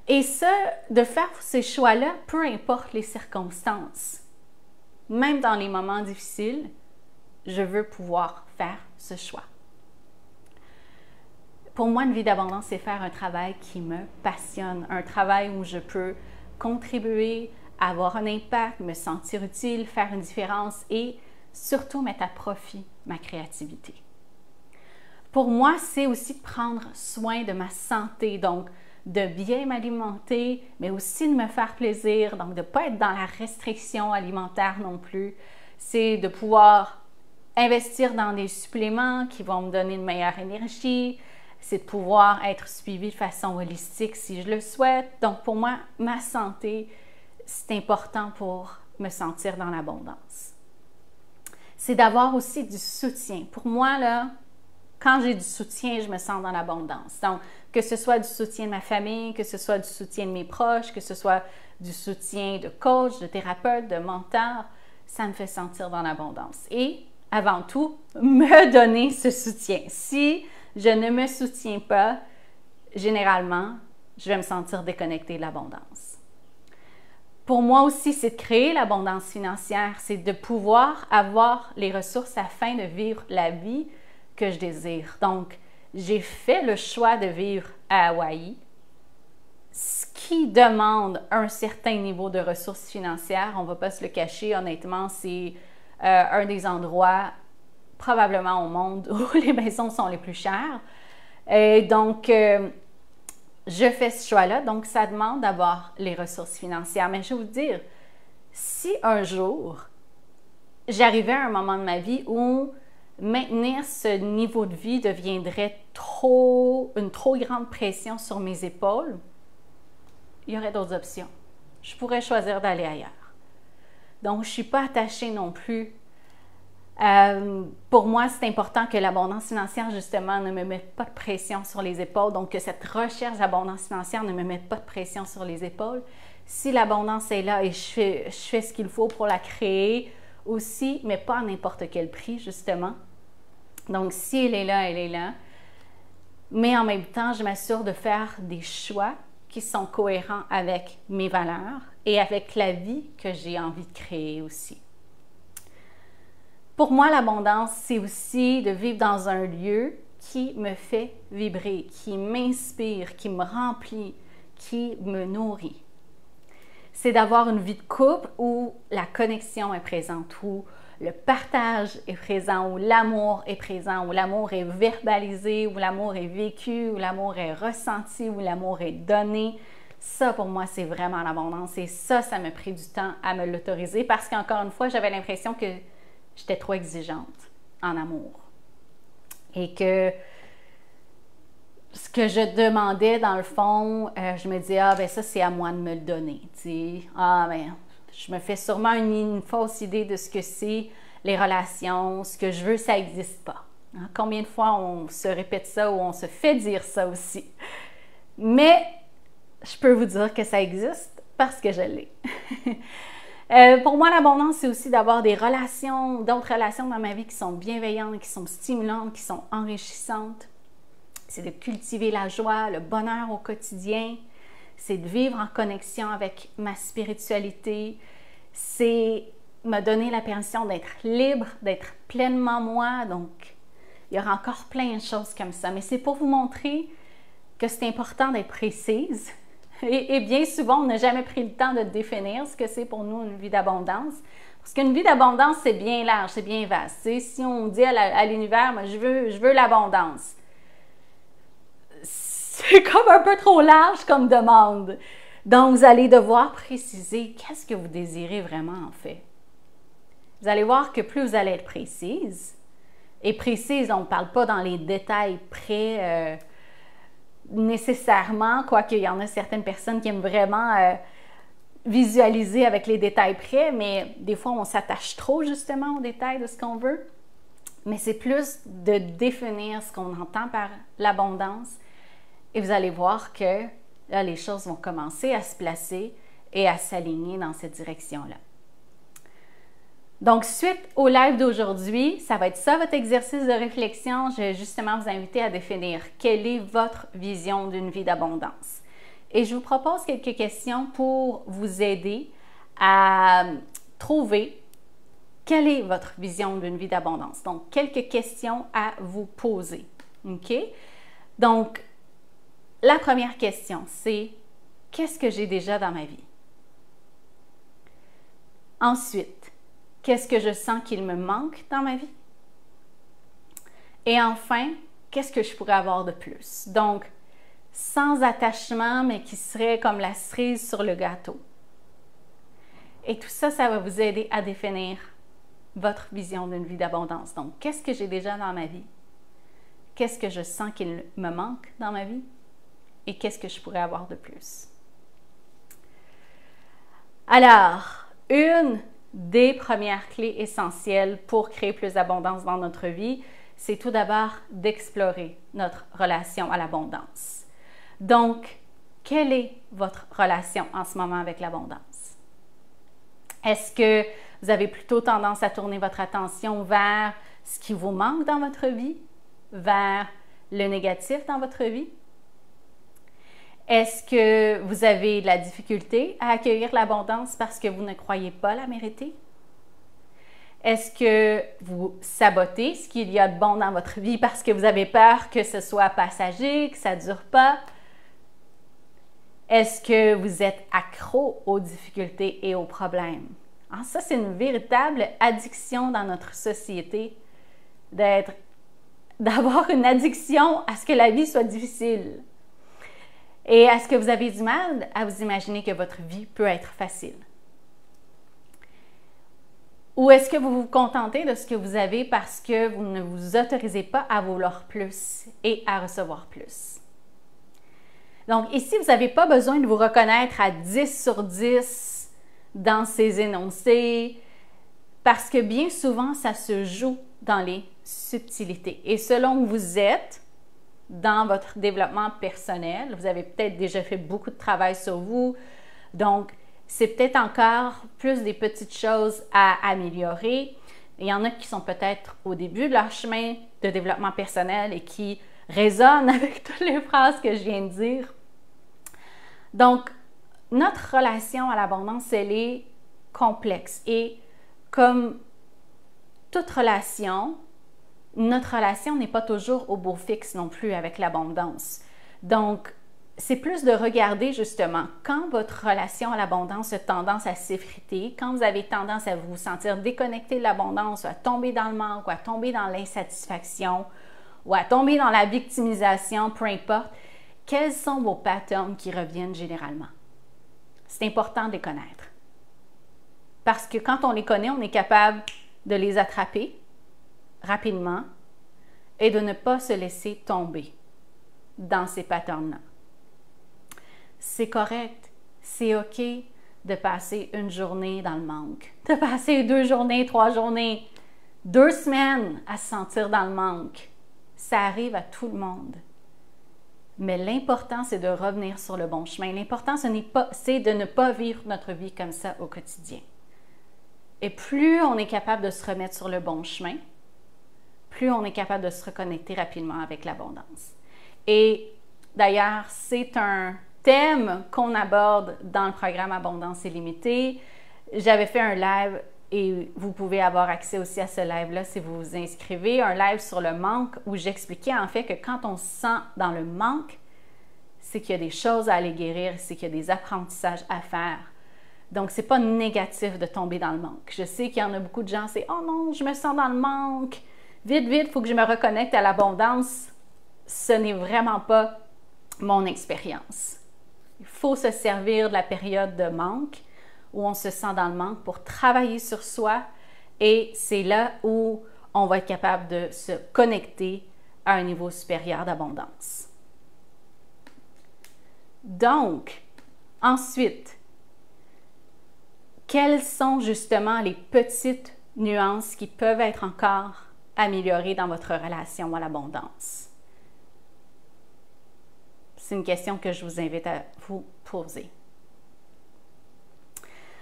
Et ça, de faire ces choix-là, peu importe les circonstances, même dans les moments difficiles, je veux pouvoir faire ce choix. Pour moi, une vie d'abondance, c'est faire un travail qui me passionne, un travail où je peux contribuer, avoir un impact, me sentir utile, faire une différence et surtout mettre à profit ma créativité. Pour moi, c'est aussi de prendre soin de ma santé, donc de bien m'alimenter, mais aussi de me faire plaisir, donc de ne pas être dans la restriction alimentaire non plus. C'est de pouvoir investir dans des suppléments qui vont me donner une meilleure énergie, c'est de pouvoir être suivi de façon holistique si je le souhaite. Donc pour moi, ma santé, c'est important pour me sentir dans l'abondance. C'est d'avoir aussi du soutien. Pour moi, là, quand j'ai du soutien, je me sens dans l'abondance. Donc, que ce soit du soutien de ma famille, que ce soit du soutien de mes proches, que ce soit du soutien de coach, de thérapeute, de mentor, ça me fait sentir dans l'abondance. Et avant tout, me donner ce soutien. Si je ne me soutiens pas, généralement, je vais me sentir déconnectée de l'abondance. Pour moi aussi, c'est de créer l'abondance financière, c'est de pouvoir avoir les ressources afin de vivre la vie que je désire. Donc, j'ai fait le choix de vivre à Hawaï, ce qui demande un certain niveau de ressources financières. On ne va pas se le cacher, honnêtement, c'est un des endroits probablement au monde où les maisons sont les plus chères. Et donc, je fais ce choix-là, donc ça demande d'avoir les ressources financières. Mais je vais vous dire, si un jour, j'arrivais à un moment de ma vie où maintenir ce niveau de vie deviendrait une trop grande pression sur mes épaules, il y aurait d'autres options. Je pourrais choisir d'aller ailleurs. Donc, je ne suis pas attachée non plus. Pour moi, c'est important que l'abondance financière, justement, ne me mette pas de pression sur les épaules. Donc, que cette recherche d'abondance financière ne me mette pas de pression sur les épaules. Si l'abondance est là et je fais ce qu'il faut pour la créer aussi, mais pas à n'importe quel prix, justement. Donc, si elle est là, elle est là. Mais en même temps, je m'assure de faire des choix qui sont cohérents avec mes valeurs et avec la vie que j'ai envie de créer aussi. Pour moi, l'abondance, c'est aussi de vivre dans un lieu qui me fait vibrer, qui m'inspire, qui me remplit, qui me nourrit. C'est d'avoir une vie de couple où la connexion est présente, où le partage est présent, où l'amour est présent, où l'amour est verbalisé, où l'amour est vécu, où l'amour est ressenti, où l'amour est donné. Ça, pour moi, c'est vraiment l'abondance. Et ça m'a pris du temps à me l'autoriser parce qu'encore une fois, j'avais l'impression que j'étais trop exigeante en amour. Et que ce que je demandais, dans le fond, je me disais, ah, ben ça, c'est à moi de me le donner. T'sais. Ah, ben, je me fais sûrement une fausse idée de ce que c'est les relations, ce que je veux, ça n'existe pas. Hein? Combien de fois on se répète ça ou on se fait dire ça aussi? Mais je peux vous dire que ça existe parce que je l'ai. Pour moi, l'abondance, c'est aussi d'avoir d'autres relations dans ma vie qui sont bienveillantes, qui sont stimulantes, qui sont enrichissantes. C'est de cultiver la joie, le bonheur au quotidien. C'est de vivre en connexion avec ma spiritualité. C'est me donner la permission d'être libre, d'être pleinement moi. Donc, il y aura encore plein de choses comme ça. Mais c'est pour vous montrer que c'est important d'être précise, Et bien souvent, on n'a jamais pris le temps de définir ce que c'est pour nous une vie d'abondance. Parce qu'une vie d'abondance, c'est bien large, c'est bien vaste. Tu sais, si on dit à l'univers, moi, je veux l'abondance, c'est comme un peu trop large comme demande. Donc, vous allez devoir préciser qu'est-ce que vous désirez vraiment en fait. Vous allez voir que plus vous allez être précise, et précise, on ne parle pas dans les détails près nécessairement, quoique il y en a certaines personnes qui aiment vraiment visualiser avec les détails près, mais des fois, on s'attache trop justement aux détails de ce qu'on veut. Mais c'est plus de définir ce qu'on entend par l'abondance. Et vous allez voir que là, les choses vont commencer à se placer et à s'aligner dans cette direction-là. Donc, suite au live d'aujourd'hui, ça va être ça votre exercice de réflexion. Je vais justement vous inviter à définir quelle est votre vision d'une vie d'abondance. Et je vous propose quelques questions pour vous aider à trouver quelle est votre vision d'une vie d'abondance. Donc, quelques questions à vous poser. OK? Donc, la première question, c'est qu'est-ce que j'ai déjà dans ma vie? Ensuite, qu'est-ce que je sens qu'il me manque dans ma vie? Et enfin, qu'est-ce que je pourrais avoir de plus? Donc, sans attachement, mais qui serait comme la cerise sur le gâteau. Et tout ça, ça va vous aider à définir votre vision d'une vie d'abondance. Donc, qu'est-ce que j'ai déjà dans ma vie? Qu'est-ce que je sens qu'il me manque dans ma vie? Et qu'est-ce que je pourrais avoir de plus? Alors, une des premières clés essentielles pour créer plus d'abondance dans notre vie, c'est tout d'abord d'explorer notre relation à l'abondance. Donc, quelle est votre relation en ce moment avec l'abondance? Est-ce que vous avez plutôt tendance à tourner votre attention vers ce qui vous manque dans votre vie, vers le négatif dans votre vie? Est-ce que vous avez de la difficulté à accueillir l'abondance parce que vous ne croyez pas la mériter? Est-ce que vous sabotez ce qu'il y a de bon dans votre vie parce que vous avez peur que ce soit passager, que ça ne dure pas? Est-ce que vous êtes accro aux difficultés et aux problèmes? Ah, ça, c'est une véritable addiction dans notre société, d'avoir une addiction à ce que la vie soit difficile. Et est-ce que vous avez du mal à vous imaginer que votre vie peut être facile? Ou est-ce que vous vous contentez de ce que vous avez parce que vous ne vous autorisez pas à vouloir plus et à recevoir plus? Donc ici, vous n'avez pas besoin de vous reconnaître à 10 sur 10 dans ces énoncés parce que bien souvent, ça se joue dans les subtilités. Et selon où vous êtes dans votre développement personnel, vous avez peut-être déjà fait beaucoup de travail sur vous, donc c'est peut-être encore plus des petites choses à améliorer. Il y en a qui sont peut-être au début de leur chemin de développement personnel et qui résonnent avec toutes les phrases que je viens de dire. Donc, notre relation à l'abondance, elle est complexe. Et comme toute relation, notre relation n'est pas toujours au beau fixe non plus avec l'abondance. Donc, c'est plus de regarder justement quand votre relation à l'abondance a tendance à s'effriter, quand vous avez tendance à vous sentir déconnecté de l'abondance, à tomber dans le manque, ou à tomber dans l'insatisfaction, ou à tomber dans la victimisation, peu importe, quels sont vos patterns qui reviennent généralement? C'est important de les connaître. Parce que quand on les connaît, on est capable de les attraper rapidement et de ne pas se laisser tomber dans ces patterns-là. C'est correct, c'est OK de passer une journée dans le manque, de passer 2 journées, 3 journées, 2 semaines à se sentir dans le manque. Ça arrive à tout le monde. Mais l'important, c'est de revenir sur le bon chemin. L'important, c'est de ne pas vivre notre vie comme ça au quotidien. Et plus on est capable de se remettre sur le bon chemin, plus on est capable de se reconnecter rapidement avec l'abondance. Et d'ailleurs, c'est un thème qu'on aborde dans le programme Abondance illimitée. J'avais fait un live et vous pouvez avoir accès aussi à ce live-là si vous vous inscrivez, un live sur le manque où j'expliquais en fait que quand on se sent dans le manque, c'est qu'il y a des choses à aller guérir, c'est qu'il y a des apprentissages à faire. Donc, ce n'est pas négatif de tomber dans le manque. Je sais qu'il y en a beaucoup de gens, c'est « Oh non, je me sens dans le manque. Vite, vite, il faut que je me reconnecte à l'abondance. » Ce n'est vraiment pas mon expérience. Il faut se servir de la période de manque où on se sent dans le manque pour travailler sur soi et c'est là où on va être capable de se connecter à un niveau supérieur d'abondance. Donc, ensuite, quelles sont justement les petites nuances qui peuvent être encore améliorées dans votre relation à l'abondance? C'est une question que je vous invite à vous poser.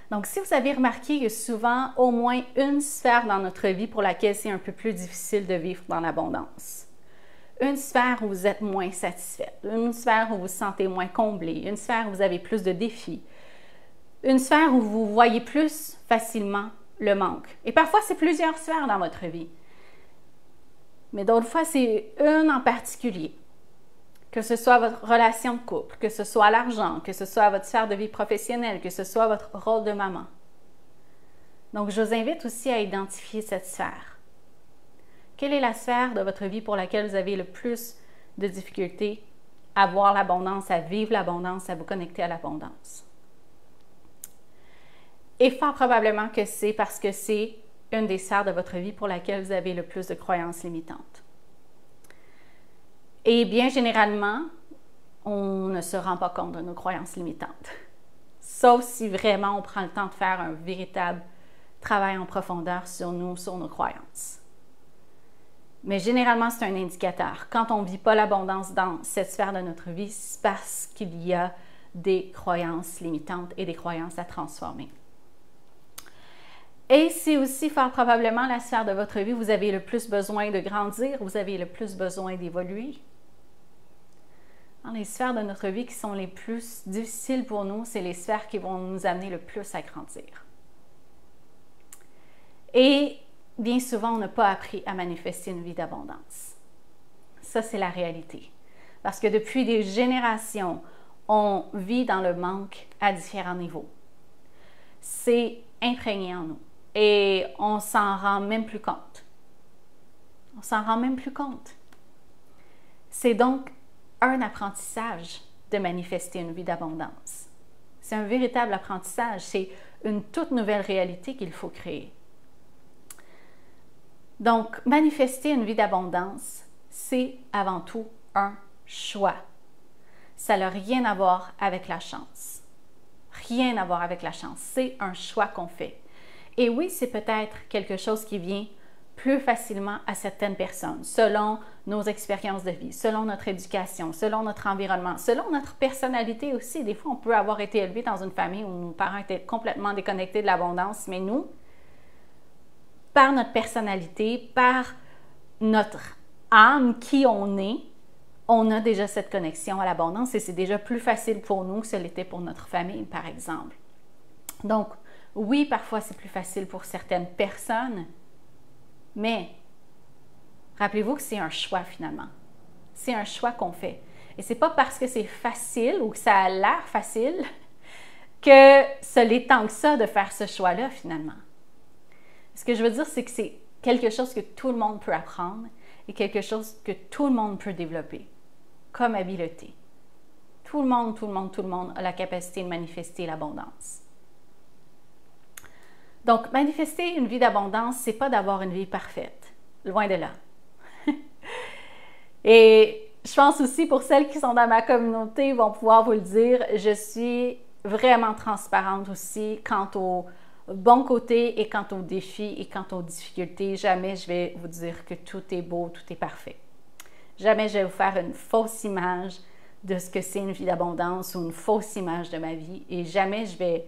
Donc, si vous avez remarqué, il y a souvent au moins une sphère dans notre vie pour laquelle c'est un peu plus difficile de vivre dans l'abondance. Une sphère où vous êtes moins satisfaite, une sphère où vous vous sentez moins comblé, une sphère où vous avez plus de défis, une sphère où vous voyez plus facilement le manque. Et parfois, c'est plusieurs sphères dans votre vie. Mais d'autres fois, c'est une en particulier. Que ce soit votre relation de couple, que ce soit l'argent, que ce soit votre sphère de vie professionnelle, que ce soit votre rôle de maman. Donc, je vous invite aussi à identifier cette sphère. Quelle est la sphère de votre vie pour laquelle vous avez le plus de difficultés à voir l'abondance, à vivre l'abondance, à vous connecter à l'abondance? Et fort probablement que c'est parce que c'est une des sphères de votre vie pour laquelle vous avez le plus de croyances limitantes. Et bien généralement, on ne se rend pas compte de nos croyances limitantes. Sauf si vraiment on prend le temps de faire un véritable travail en profondeur sur nous, sur nos croyances. Mais généralement, c'est un indicateur. Quand on ne vit pas l'abondance dans cette sphère de notre vie, c'est parce qu'il y a des croyances limitantes et des croyances à transformer. Et c'est aussi fort probablement la sphère de votre vie où vous avez le plus besoin de grandir, vous avez le plus besoin d'évoluer. Dans les sphères de notre vie qui sont les plus difficiles pour nous, c'est les sphères qui vont nous amener le plus à grandir. Et bien souvent, on n'a pas appris à manifester une vie d'abondance. Ça, c'est la réalité. Parce que depuis des générations, on vit dans le manque à différents niveaux. C'est imprégné en nous. Et on s'en rend même plus compte. On s'en rend même plus compte. C'est donc un apprentissage de manifester une vie d'abondance. C'est un véritable apprentissage. C'est une toute nouvelle réalité qu'il faut créer. Donc, manifester une vie d'abondance, c'est avant tout un choix. Ça n'a rien à voir avec la chance. Rien à voir avec la chance. C'est un choix qu'on fait. Et oui, c'est peut-être quelque chose qui vient plus facilement à certaines personnes, selon nos expériences de vie, selon notre éducation, selon notre environnement, selon notre personnalité aussi. Des fois, on peut avoir été élevé dans une famille où nos parents étaient complètement déconnectés de l'abondance, mais nous, par notre personnalité, par notre âme, qui on est, on a déjà cette connexion à l'abondance et c'est déjà plus facile pour nous que ce l'était pour notre famille, par exemple. Donc, oui, parfois c'est plus facile pour certaines personnes, mais rappelez-vous que c'est un choix finalement. C'est un choix qu'on fait. Et c'est pas parce que c'est facile ou que ça a l'air facile que ce l'est tant que ça de faire ce choix-là finalement. Ce que je veux dire, c'est que c'est quelque chose que tout le monde peut apprendre et quelque chose que tout le monde peut développer comme habileté. Tout le monde a la capacité de manifester l'abondance. Donc, manifester une vie d'abondance, c'est pas d'avoir une vie parfaite. Loin de là. Et je pense aussi pour celles qui sont dans ma communauté, vont pouvoir vous le dire, je suis vraiment transparente aussi quant aux bons côtés et quant aux défis et quant aux difficultés. Jamais je vais vous dire que tout est beau, tout est parfait. Jamais je vais vous faire une fausse image de ce que c'est une vie d'abondance ou une fausse image de ma vie et jamais je vais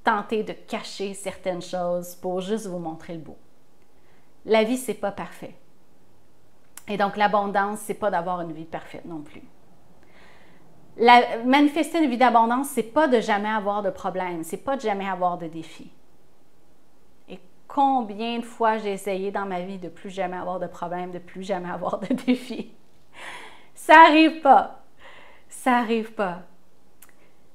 tenter de cacher certaines choses pour juste vous montrer le beau. La vie, c'est pas parfait. Et donc, l'abondance, c'est pas d'avoir une vie parfaite non plus. Manifester une vie d'abondance, c'est pas de jamais avoir de problème, c'est pas de jamais avoir de défis. Et combien de fois j'ai essayé dans ma vie de plus jamais avoir de problème, de plus jamais avoir de défis? Ça n'arrive pas. ça n'arrive pas.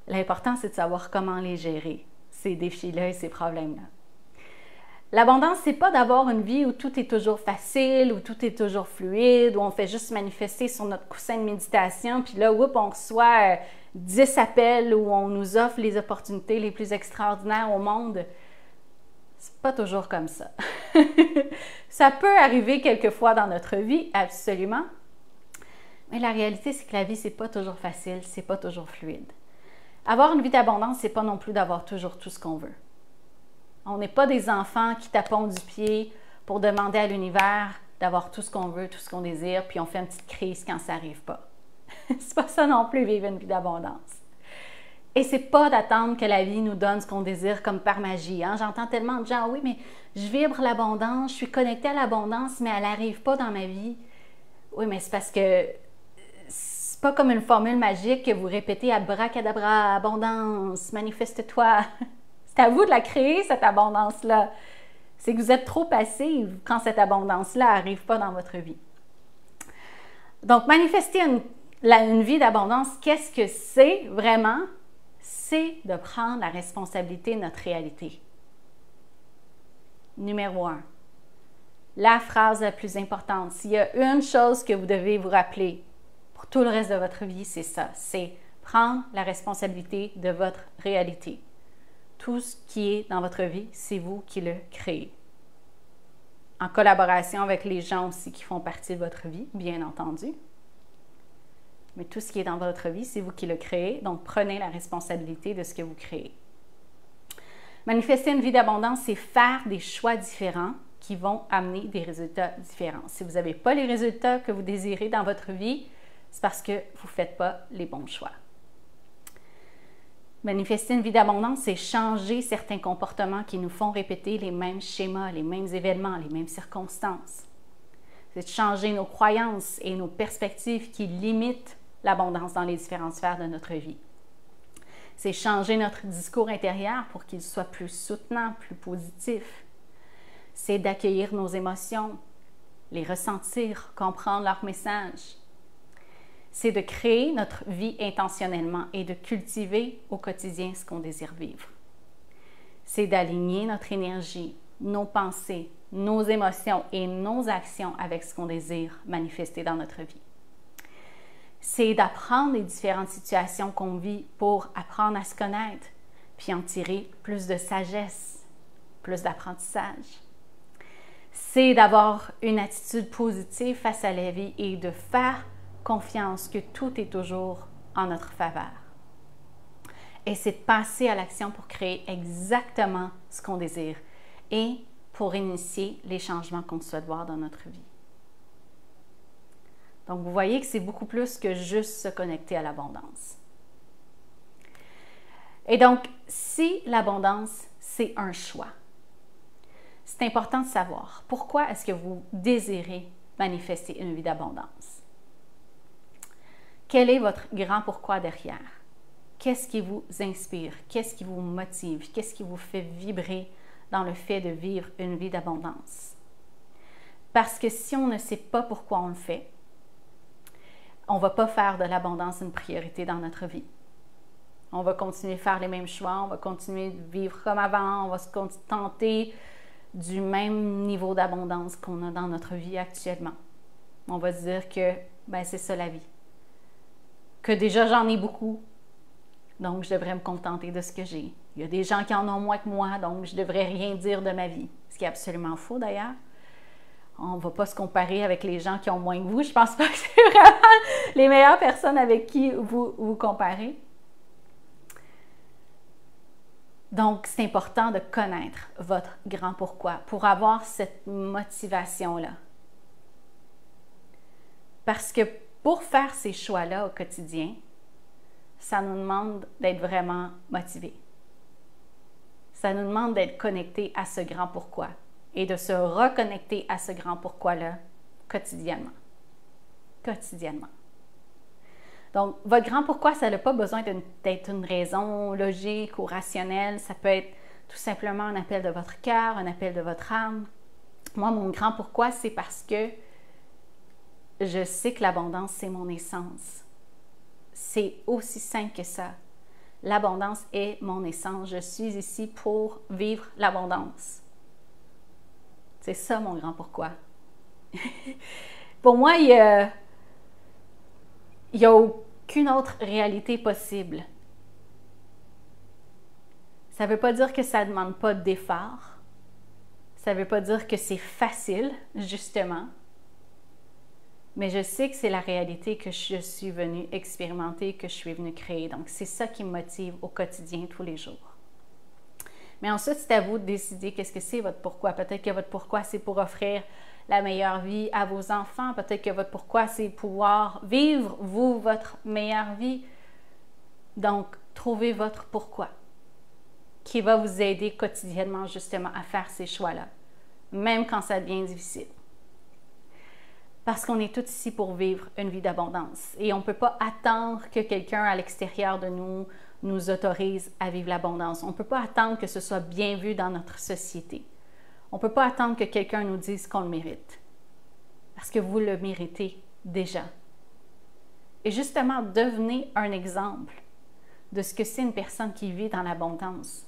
L'important, c'est de savoir comment les gérer, ces défis-là et ces problèmes-là. L'abondance, c'est pas d'avoir une vie où tout est toujours facile, où tout est toujours fluide, où on fait juste manifester sur notre coussin de méditation, puis là, oups, on reçoit 10 appels où on nous offre les opportunités les plus extraordinaires au monde. C'est pas toujours comme ça. Ça peut arriver quelquefois dans notre vie, absolument. Mais la réalité, c'est que la vie, c'est pas toujours facile, c'est pas toujours fluide. Avoir une vie d'abondance, c'est pas non plus d'avoir toujours tout ce qu'on veut. On n'est pas des enfants qui tapons du pied pour demander à l'univers d'avoir tout ce qu'on veut, tout ce qu'on désire, puis on fait une petite crise quand ça n'arrive pas. C'est pas ça non plus, vivre une vie d'abondance. Et c'est pas d'attendre que la vie nous donne ce qu'on désire comme par magie. Hein? J'entends tellement de gens, oui, mais je vibre l'abondance, je suis connectée à l'abondance, mais elle n'arrive pas dans ma vie. Oui, mais c'est parce que c'est pas comme une formule magique que vous répétez abracadabra, abondance, manifeste-toi. C'est à vous de la créer, cette abondance-là. C'est que vous êtes trop passive quand cette abondance-là n'arrive pas dans votre vie. Donc, manifester une vie d'abondance, qu'est-ce que c'est vraiment? C'est de prendre la responsabilité de notre réalité. Numéro 1. La phrase la plus importante. S'il y a une chose que vous devez vous rappeler pour tout le reste de votre vie, c'est ça. C'est prendre la responsabilité de votre réalité. Tout ce qui est dans votre vie, c'est vous qui le créez. En collaboration avec les gens aussi qui font partie de votre vie, bien entendu. Mais tout ce qui est dans votre vie, c'est vous qui le créez. Donc, prenez la responsabilité de ce que vous créez. Manifester une vie d'abondance, c'est faire des choix différents qui vont amener des résultats différents. Si vous n'avez pas les résultats que vous désirez dans votre vie, c'est parce que vous ne faites pas les bons choix. Manifester une vie d'abondance, c'est changer certains comportements qui nous font répéter les mêmes schémas, les mêmes événements, les mêmes circonstances. C'est de changer nos croyances et nos perspectives qui limitent l'abondance dans les différentes sphères de notre vie. C'est changer notre discours intérieur pour qu'il soit plus soutenant, plus positif. C'est d'accueillir nos émotions, les ressentir, comprendre leur message. C'est de créer notre vie intentionnellement et de cultiver au quotidien ce qu'on désire vivre. C'est d'aligner notre énergie, nos pensées, nos émotions et nos actions avec ce qu'on désire manifester dans notre vie. C'est d'apprendre les différentes situations qu'on vit pour apprendre à se connaître, puis en tirer plus de sagesse, plus d'apprentissage. C'est d'avoir une attitude positive face à la vie et de faire confiance que tout est toujours en notre faveur. Et c'est de passer à l'action pour créer exactement ce qu'on désire et pour initier les changements qu'on souhaite voir dans notre vie. Donc, vous voyez que c'est beaucoup plus que juste se connecter à l'abondance. Et donc, si l'abondance, c'est un choix, c'est important de savoir pourquoi est-ce que vous désirez manifester une vie d'abondance. Quel est votre grand pourquoi derrière? Qu'est-ce qui vous inspire? Qu'est-ce qui vous motive? Qu'est-ce qui vous fait vibrer dans le fait de vivre une vie d'abondance? Parce que si on ne sait pas pourquoi on le fait, on ne va pas faire de l'abondance une priorité dans notre vie. On va continuer de faire les mêmes choix, on va continuer de vivre comme avant, on va se contenter du même niveau d'abondance qu'on a dans notre vie actuellement. On va se dire que c'est ça la vie. Que déjà j'en ai beaucoup, donc je devrais me contenter de ce que j'ai. Il y a des gens qui en ont moins que moi, donc je ne devrais rien dire de ma vie. Ce qui est absolument faux d'ailleurs. On ne va pas se comparer avec les gens qui ont moins que vous. Je ne pense pas que c'est vraiment les meilleures personnes avec qui vous vous comparez. Donc, c'est important de connaître votre grand pourquoi pour avoir cette motivation-là. Parce que pour faire ces choix-là au quotidien, ça nous demande d'être vraiment motivés. Ça nous demande d'être connectés à ce grand pourquoi et de se reconnecter à ce grand pourquoi-là quotidiennement. Quotidiennement. Donc, votre grand pourquoi, ça n'a pas besoin d'être une raison logique ou rationnelle. Ça peut être tout simplement un appel de votre cœur, un appel de votre âme. Moi, mon grand pourquoi, c'est parce que je sais que l'abondance, c'est mon essence. C'est aussi simple que ça. L'abondance est mon essence. Je suis ici pour vivre l'abondance. C'est ça mon grand pourquoi. Pour moi, il n'y a aucune autre réalité possible. Ça ne veut pas dire que ça ne demande pas d'effort. Ça ne veut pas dire que c'est facile, justement. Mais je sais que c'est la réalité que je suis venue expérimenter, que je suis venue créer. Donc, c'est ça qui me motive au quotidien, tous les jours. Mais ensuite, c'est à vous de décider qu'est-ce que c'est votre pourquoi. Peut-être que votre pourquoi, c'est pour offrir la meilleure vie à vos enfants. Peut-être que votre pourquoi, c'est pouvoir vivre, vous, votre meilleure vie. Donc, trouvez votre pourquoi qui va vous aider quotidiennement, justement, à faire ces choix-là, même quand ça devient difficile. Parce qu'on est tous ici pour vivre une vie d'abondance. Et on ne peut pas attendre que quelqu'un à l'extérieur de nous autorise à vivre l'abondance. On ne peut pas attendre que ce soit bien vu dans notre société. On ne peut pas attendre que quelqu'un nous dise qu'on le mérite. Parce que vous le méritez déjà. Et justement, devenez un exemple de ce que c'est une personne qui vit dans l'abondance.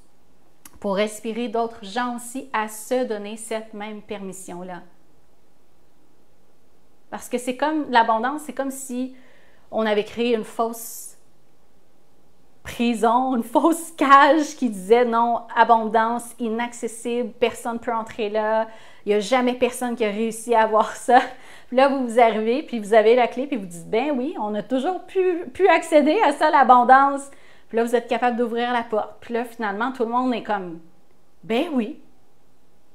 Pour inspirer d'autres gens aussi à se donner cette même permission-là. Parce que c'est comme l'abondance, c'est comme si on avait créé une fausse prison, une fausse cage qui disait non, abondance, inaccessible, personne ne peut entrer là, il n'y a jamais personne qui a réussi à avoir ça. Puis là, vous arrivez, puis vous avez la clé, puis vous dites, ben oui, on a toujours pu accéder à ça, l'abondance. Puis là, vous êtes capable d'ouvrir la porte. Puis là, finalement, tout le monde est comme, ben oui.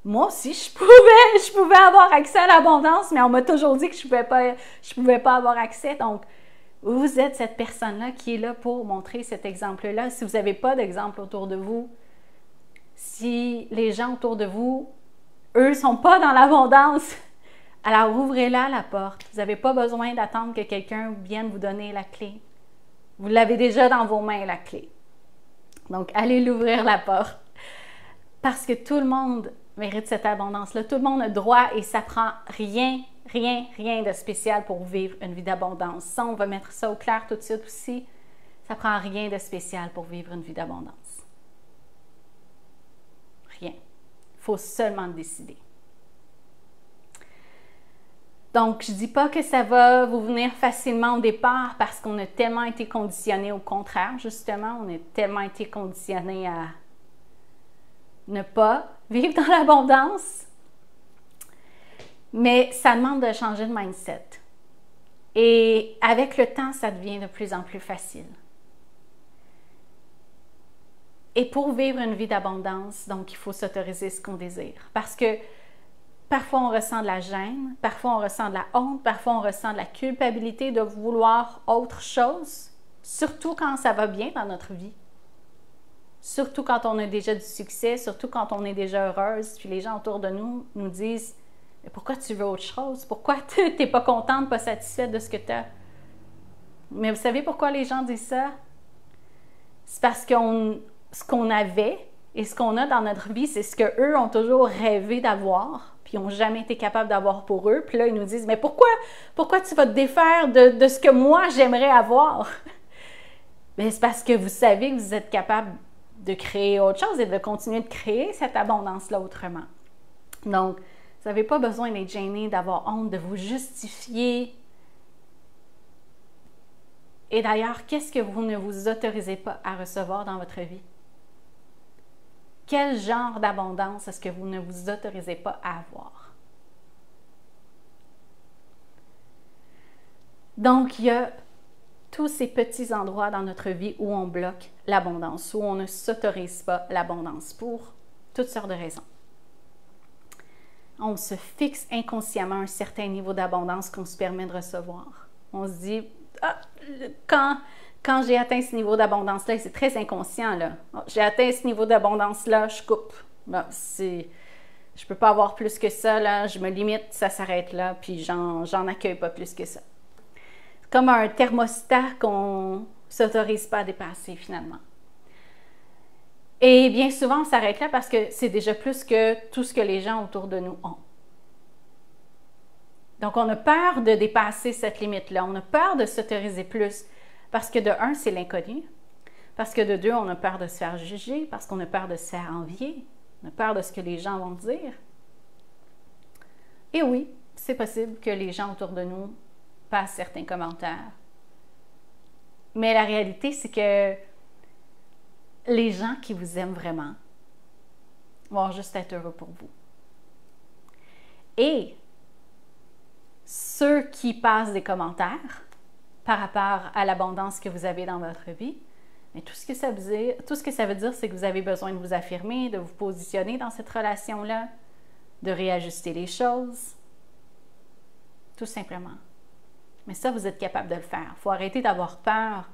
Moi aussi, je pouvais avoir accès à l'abondance, mais on m'a toujours dit que je pouvais pas avoir accès. Donc, vous êtes cette personne-là qui est là pour montrer cet exemple-là. Si vous n'avez pas d'exemple autour de vous, si les gens autour de vous, eux, ne sont pas dans l'abondance, alors ouvrez-la la porte. Vous n'avez pas besoin d'attendre que quelqu'un vienne vous donner la clé. Vous l'avez déjà dans vos mains, la clé. Donc, allez l'ouvrir la porte. Parce que tout le monde mérite cette abondance-là. Tout le monde a droit et ça prend rien de spécial pour vivre une vie d'abondance. Ça, on va mettre ça au clair tout de suite aussi. Ça prend rien de spécial pour vivre une vie d'abondance. Rien. Il faut seulement le décider. Donc, je ne dis pas que ça va vous venir facilement au départ parce qu'on a tellement été conditionné au contraire, justement. On a tellement été conditionné à ne pas vivre dans l'abondance. Mais ça demande de changer de mindset. Et avec le temps, ça devient de plus en plus facile. Et pour vivre une vie d'abondance, donc il faut s'autoriser ce qu'on désire. Parce que parfois on ressent de la gêne, parfois on ressent de la honte, parfois on ressent de la culpabilité de vouloir autre chose, surtout quand ça va bien dans notre vie. Surtout quand on a déjà du succès, surtout quand on est déjà heureuse, puis les gens autour de nous nous disent « Mais pourquoi tu veux autre chose? Pourquoi tu n'es pas contente, pas satisfaite de ce que tu as? » Mais vous savez pourquoi les gens disent ça? C'est parce que ce qu'on avait et ce qu'on a dans notre vie, c'est ce qu'eux ont toujours rêvé d'avoir, puis ils n'ont jamais été capables d'avoir pour eux. Puis là, ils nous disent « Mais pourquoi tu vas te défaire de ce que moi, j'aimerais avoir? » Mais c'est parce que vous savez que vous êtes capable de créer autre chose et de continuer de créer cette abondance-là autrement. Donc, vous n'avez pas besoin d'être gêné, d'avoir honte, de vous justifier. Et d'ailleurs, qu'est-ce que vous ne vous autorisez pas à recevoir dans votre vie? Quel genre d'abondance est-ce que vous ne vous autorisez pas à avoir? Donc, il y a tous ces petits endroits dans notre vie où on bloque l'abondance, où on ne s'autorise pas l'abondance pour toutes sortes de raisons. On se fixe inconsciemment un certain niveau d'abondance qu'on se permet de recevoir. On se dit, quand j'ai atteint ce niveau d'abondance-là, c'est très inconscient, là. J'ai atteint ce niveau d'abondance-là, je coupe. Là, je ne peux pas avoir plus que ça, là, je me limite, ça s'arrête là, puis j'en accueille pas plus que ça. Comme un thermostat qu'on ne s'autorise pas à dépasser finalement. Et bien souvent, on s'arrête là parce que c'est déjà plus que tout ce que les gens autour de nous ont. Donc, on a peur de dépasser cette limite-là. On a peur de s'autoriser plus. Parce que de un, c'est l'inconnu. Parce que de deux, on a peur de se faire juger, parce qu'on a peur de se faire envier, on a peur de ce que les gens vont dire. Et oui, c'est possible que les gens autour de nous passent certains commentaires. Mais la réalité, c'est que les gens qui vous aiment vraiment vont juste être heureux pour vous. Et ceux qui passent des commentaires par rapport à l'abondance que vous avez dans votre vie, mais tout ce que ça veut dire, c'est que vous avez besoin de vous affirmer, de vous positionner dans cette relation-là, de réajuster les choses, tout simplement. Mais ça, vous êtes capable de le faire. Il faut arrêter d'avoir peur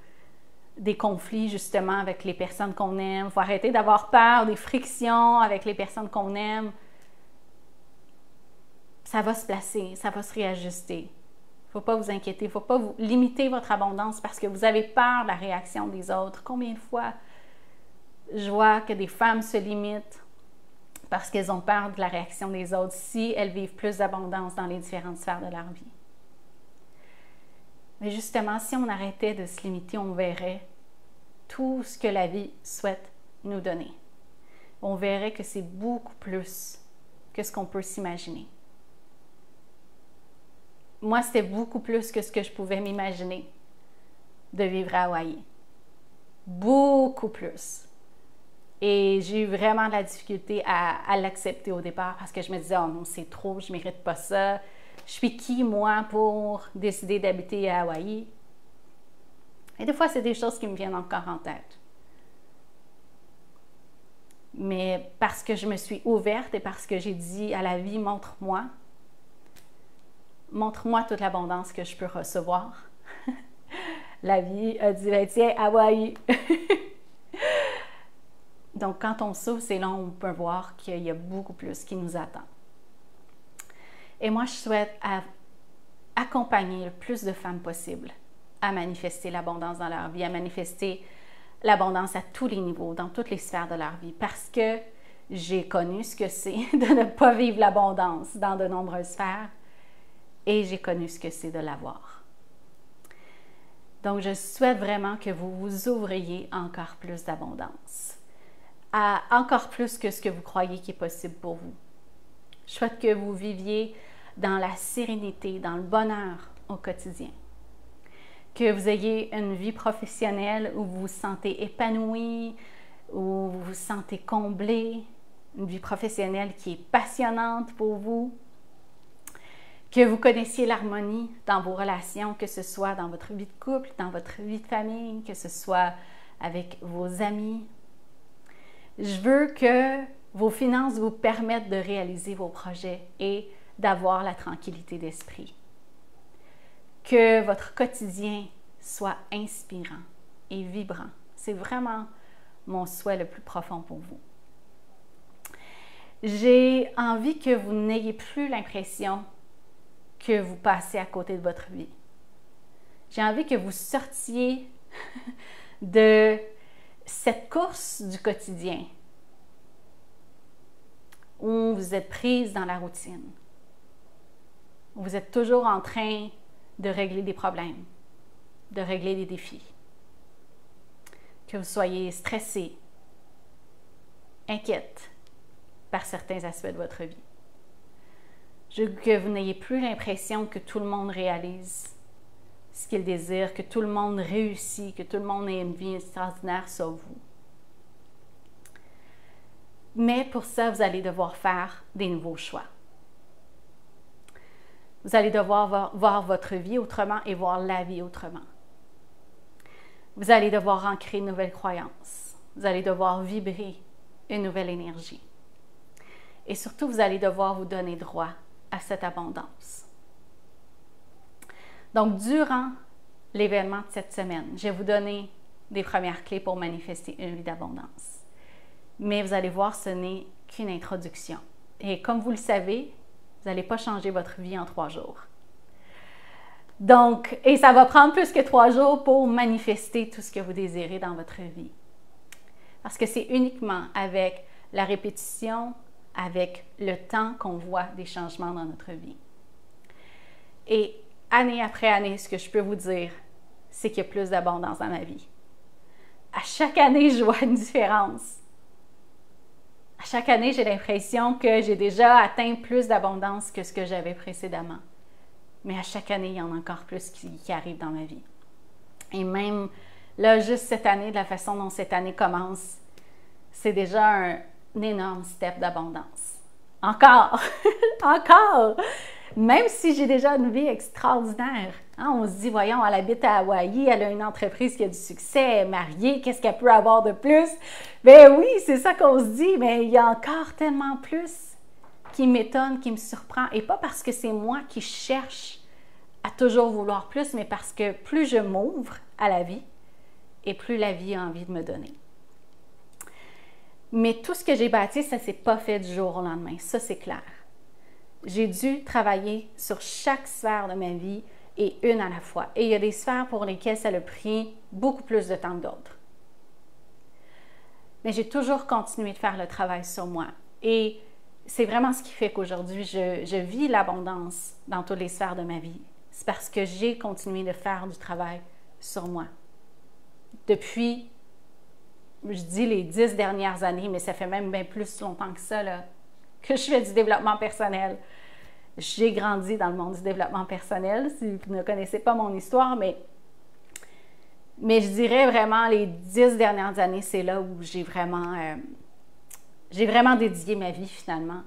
des conflits, justement, avec les personnes qu'on aime. Il faut arrêter d'avoir peur des frictions avec les personnes qu'on aime. Ça va se placer, ça va se réajuster. Il ne faut pas vous inquiéter, il ne faut pas vous limiter votre abondance parce que vous avez peur de la réaction des autres. Combien de fois je vois que des femmes se limitent parce qu'elles ont peur de la réaction des autres si elles vivent plus d'abondance dans les différentes sphères de leur vie. Mais justement, si on arrêtait de se limiter, on verrait tout ce que la vie souhaite nous donner. On verrait que c'est beaucoup plus que ce qu'on peut s'imaginer. Moi, c'était beaucoup plus que ce que je pouvais m'imaginer de vivre à Hawaï. Beaucoup plus. Et j'ai eu vraiment de la difficulté à l'accepter au départ parce que je me disais, oh non, c'est trop, je ne mérite pas ça. Je suis qui, moi, pour décider d'habiter à Hawaï? Et des fois, c'est des choses qui me viennent encore en tête. Mais parce que je me suis ouverte et parce que j'ai dit à la vie, montre-moi toute l'abondance que je peux recevoir. La vie a dit, ben, tiens, Hawaï. Donc, quand on s'ouvre, c'est là où on peut voir qu'il y a beaucoup plus qui nous attend. Et moi, je souhaite accompagner le plus de femmes possible à manifester l'abondance dans leur vie, à manifester l'abondance à tous les niveaux, dans toutes les sphères de leur vie, parce que j'ai connu ce que c'est de ne pas vivre l'abondance dans de nombreuses sphères et j'ai connu ce que c'est de l'avoir. Donc, je souhaite vraiment que vous vous ouvriez encore plus d'abondance, à encore plus que ce que vous croyez qui est possible pour vous. Je souhaite que vous viviez dans la sérénité, dans le bonheur au quotidien. Que vous ayez une vie professionnelle où vous vous sentez épanoui, où vous vous sentez comblé, une vie professionnelle qui est passionnante pour vous. Que vous connaissiez l'harmonie dans vos relations, que ce soit dans votre vie de couple, dans votre vie de famille, que ce soit avec vos amis. Je veux que vos finances vous permettent de réaliser vos projets et d'avoir la tranquillité d'esprit. Que votre quotidien soit inspirant et vibrant. C'est vraiment mon souhait le plus profond pour vous. J'ai envie que vous n'ayez plus l'impression que vous passez à côté de votre vie. J'ai envie que vous sortiez de cette course du quotidien où vous êtes prise dans la routine, où vous êtes toujours en train de régler des problèmes, de régler des défis. Que vous soyez stressé, inquiète par certains aspects de votre vie. Je veux que vous n'ayez plus l'impression que tout le monde réalise ce qu'il désire, que tout le monde réussit, que tout le monde ait une vie extraordinaire sauf vous. Mais pour ça, vous allez devoir faire des nouveaux choix. Vous allez devoir voir votre vie autrement et voir la vie autrement. Vous allez devoir ancrer une nouvelle croyance. Vous allez devoir vibrer une nouvelle énergie. Et surtout, vous allez devoir vous donner droit à cette abondance. Donc, durant l'événement de cette semaine, je vais vous donner des premières clés pour manifester une vie d'abondance. Mais vous allez voir, ce n'est qu'une introduction. Et comme vous le savez, vous n'allez pas changer votre vie en 3 jours. Donc, et ça va prendre plus que 3 jours pour manifester tout ce que vous désirez dans votre vie. Parce que c'est uniquement avec la répétition, avec le temps qu'on voit des changements dans notre vie. Et année après année, ce que je peux vous dire, c'est qu'il y a plus d'abondance dans ma vie. À chaque année, je vois une différence. À chaque année, j'ai l'impression que j'ai déjà atteint plus d'abondance que ce que j'avais précédemment. Mais à chaque année, il y en a encore plus qui arrive dans ma vie. Et même là, juste cette année, de la façon dont cette année commence, c'est déjà un énorme step d'abondance. Encore! Encore! Même si j'ai déjà une vie extraordinaire. Hein, on se dit, voyons, elle habite à Hawaï, elle a une entreprise qui a du succès, elle est mariée, qu'est-ce qu'elle peut avoir de plus? Ben oui, c'est ça qu'on se dit, mais il y a encore tellement plus qui m'étonne, qui me surprend. Et pas parce que c'est moi qui cherche à toujours vouloir plus, mais parce que plus je m'ouvre à la vie, et plus la vie a envie de me donner. Mais tout ce que j'ai bâti, ça ne s'est pas fait du jour au lendemain, ça c'est clair. J'ai dû travailler sur chaque sphère de ma vie et une à la fois. Et il y a des sphères pour lesquelles ça a pris beaucoup plus de temps que d'autres. Mais j'ai toujours continué de faire le travail sur moi. Et c'est vraiment ce qui fait qu'aujourd'hui, je vis l'abondance dans toutes les sphères de ma vie. C'est parce que j'ai continué de faire du travail sur moi. Depuis, je dis les 10 dernières années, mais ça fait même bien plus longtemps que ça, là, que je fais du développement personnel. J'ai grandi dans le monde du développement personnel, si vous ne connaissez pas mon histoire, mais je dirais vraiment les 10 dernières années, c'est là où j'ai vraiment dédié ma vie finalement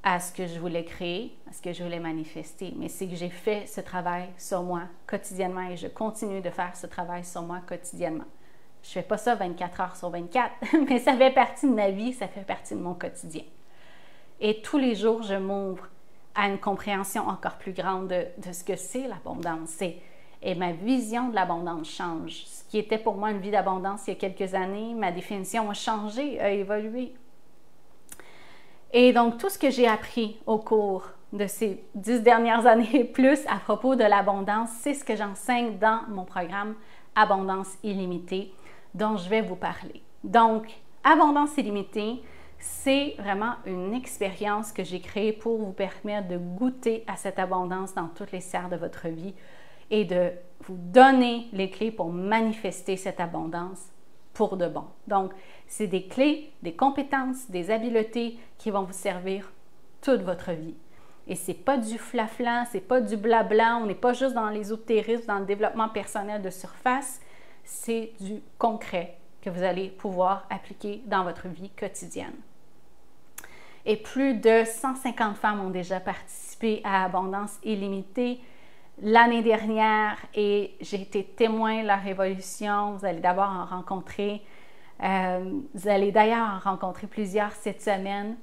à ce que je voulais créer, à ce que je voulais manifester. Mais c'est que j'ai fait ce travail sur moi quotidiennement et je continue de faire ce travail sur moi quotidiennement. Je ne fais pas ça 24 heures sur 24, mais ça fait partie de ma vie, ça fait partie de mon quotidien. Et tous les jours, je m'ouvre à une compréhension encore plus grande de ce que c'est l'abondance. Et ma vision de l'abondance change. Ce qui était pour moi une vie d'abondance il y a quelques années, ma définition a changé, a évolué. Et donc, tout ce que j'ai appris au cours de ces 10 dernières années et plus à propos de l'abondance, c'est ce que j'enseigne dans mon programme Abondance illimitée, dont je vais vous parler. Donc, Abondance illimitée, c'est vraiment une expérience que j'ai créée pour vous permettre de goûter à cette abondance dans toutes les sphères de votre vie et de vous donner les clés pour manifester cette abondance pour de bon. Donc, c'est des clés, des compétences, des habiletés qui vont vous servir toute votre vie. Et c'est pas du flafla, c'est pas du blabla, on n'est pas juste dans l'ésotérisme, dans le développement personnel de surface, c'est du concret que vous allez pouvoir appliquer dans votre vie quotidienne. Et plus de 150 femmes ont déjà participé à Abondance illimitée l'année dernière et j'ai été témoin de leur évolution. Vous allez d'abord en rencontrer, vous allez d'ailleurs en rencontrer plusieurs cette semaine.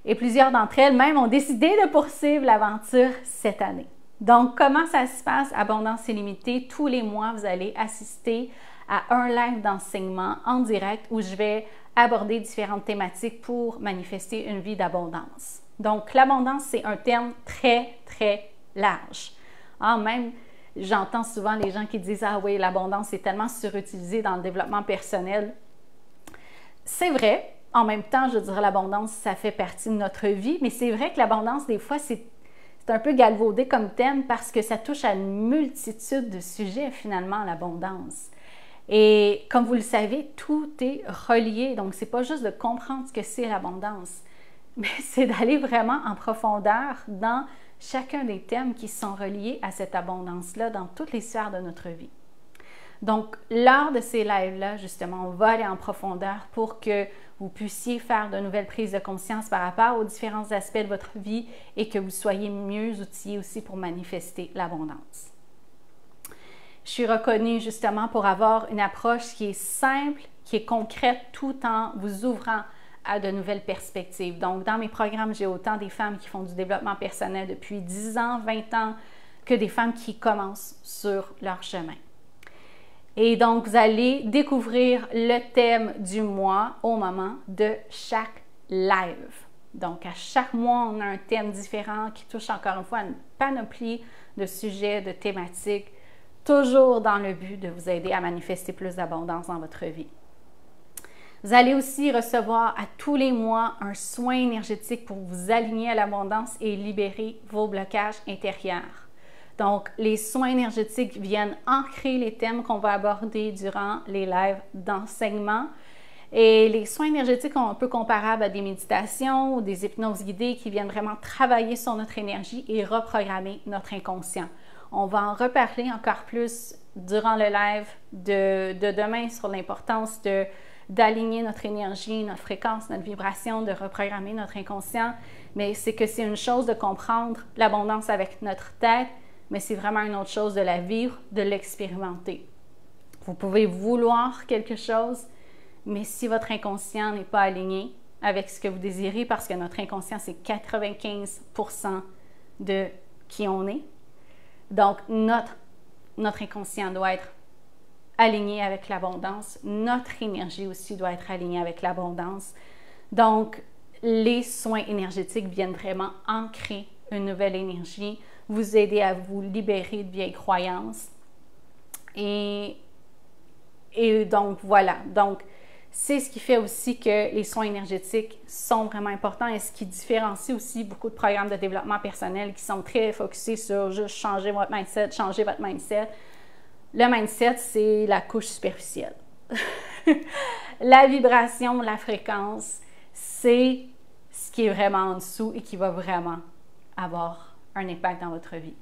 Et plusieurs d'entre elles même ont décidé de poursuivre l'aventure cette année. Donc, comment ça se passe, Abondance illimitée? Tous les mois, vous allez assister à un live d'enseignement en direct où je vais aborder différentes thématiques pour manifester une vie d'abondance. Donc, l'abondance, c'est un terme très, très large. Même, j'entends souvent les gens qui disent « Ah oui, l'abondance est tellement surutilisée dans le développement personnel. » C'est vrai. En même temps, je dirais l'abondance, ça fait partie de notre vie, mais c'est vrai que l'abondance, des fois, c'est un peu galvaudé comme thème parce que ça touche à une multitude de sujets, finalement, l'abondance. Et comme vous le savez, tout est relié. Donc, c'est pas juste de comprendre ce que c'est l'abondance, mais c'est d'aller vraiment en profondeur dans chacun des thèmes qui sont reliés à cette abondance-là dans toutes les sphères de notre vie. Donc, lors de ces lives-là, justement, on va aller en profondeur pour que vous puissiez faire de nouvelles prises de conscience par rapport aux différents aspects de votre vie et que vous soyez mieux outillés aussi pour manifester l'abondance. Je suis reconnue justement pour avoir une approche qui est simple, qui est concrète, tout en vous ouvrant à de nouvelles perspectives. Donc, dans mes programmes, j'ai autant des femmes qui font du développement personnel depuis 10 ans, 20 ans, que des femmes qui commencent sur leur chemin. Et donc, vous allez découvrir le thème du mois au moment de chaque live. Donc, à chaque mois, on a un thème différent qui touche encore une fois une panoplie de sujets, de thématiques, toujours dans le but de vous aider à manifester plus d'abondance dans votre vie. Vous allez aussi recevoir à tous les mois un soin énergétique pour vous aligner à l'abondance et libérer vos blocages intérieurs. Donc, les soins énergétiques viennent ancrer les thèmes qu'on va aborder durant les lives d'enseignement. Et les soins énergétiques sont un peu comparables à des méditations ou des hypnoses guidées qui viennent vraiment travailler sur notre énergie et reprogrammer notre inconscient. On va en reparler encore plus durant le live de demain sur l'importance d'aligner notre énergie, notre fréquence, notre vibration, de reprogrammer notre inconscient. Mais c'est une chose de comprendre l'abondance avec notre tête, mais c'est vraiment une autre chose de la vivre, de l'expérimenter. Vous pouvez vouloir quelque chose, mais si votre inconscient n'est pas aligné avec ce que vous désirez, parce que notre inconscient, c'est 95% de qui on est. Donc, notre inconscient doit être aligné avec l'abondance. Notre énergie aussi doit être alignée avec l'abondance. Donc, les soins énergétiques viennent vraiment ancrer une nouvelle énergie, vous aider à vous libérer de vieilles croyances. Et donc, voilà. Donc, c'est ce qui fait aussi que les soins énergétiques sont vraiment importants et ce qui différencie aussi beaucoup de programmes de développement personnel qui sont très focusés sur juste changer votre mindset, changer votre mindset. Le mindset, c'est la couche superficielle. La vibration, la fréquence, c'est ce qui est vraiment en dessous et qui va vraiment avoir un impact dans votre vie.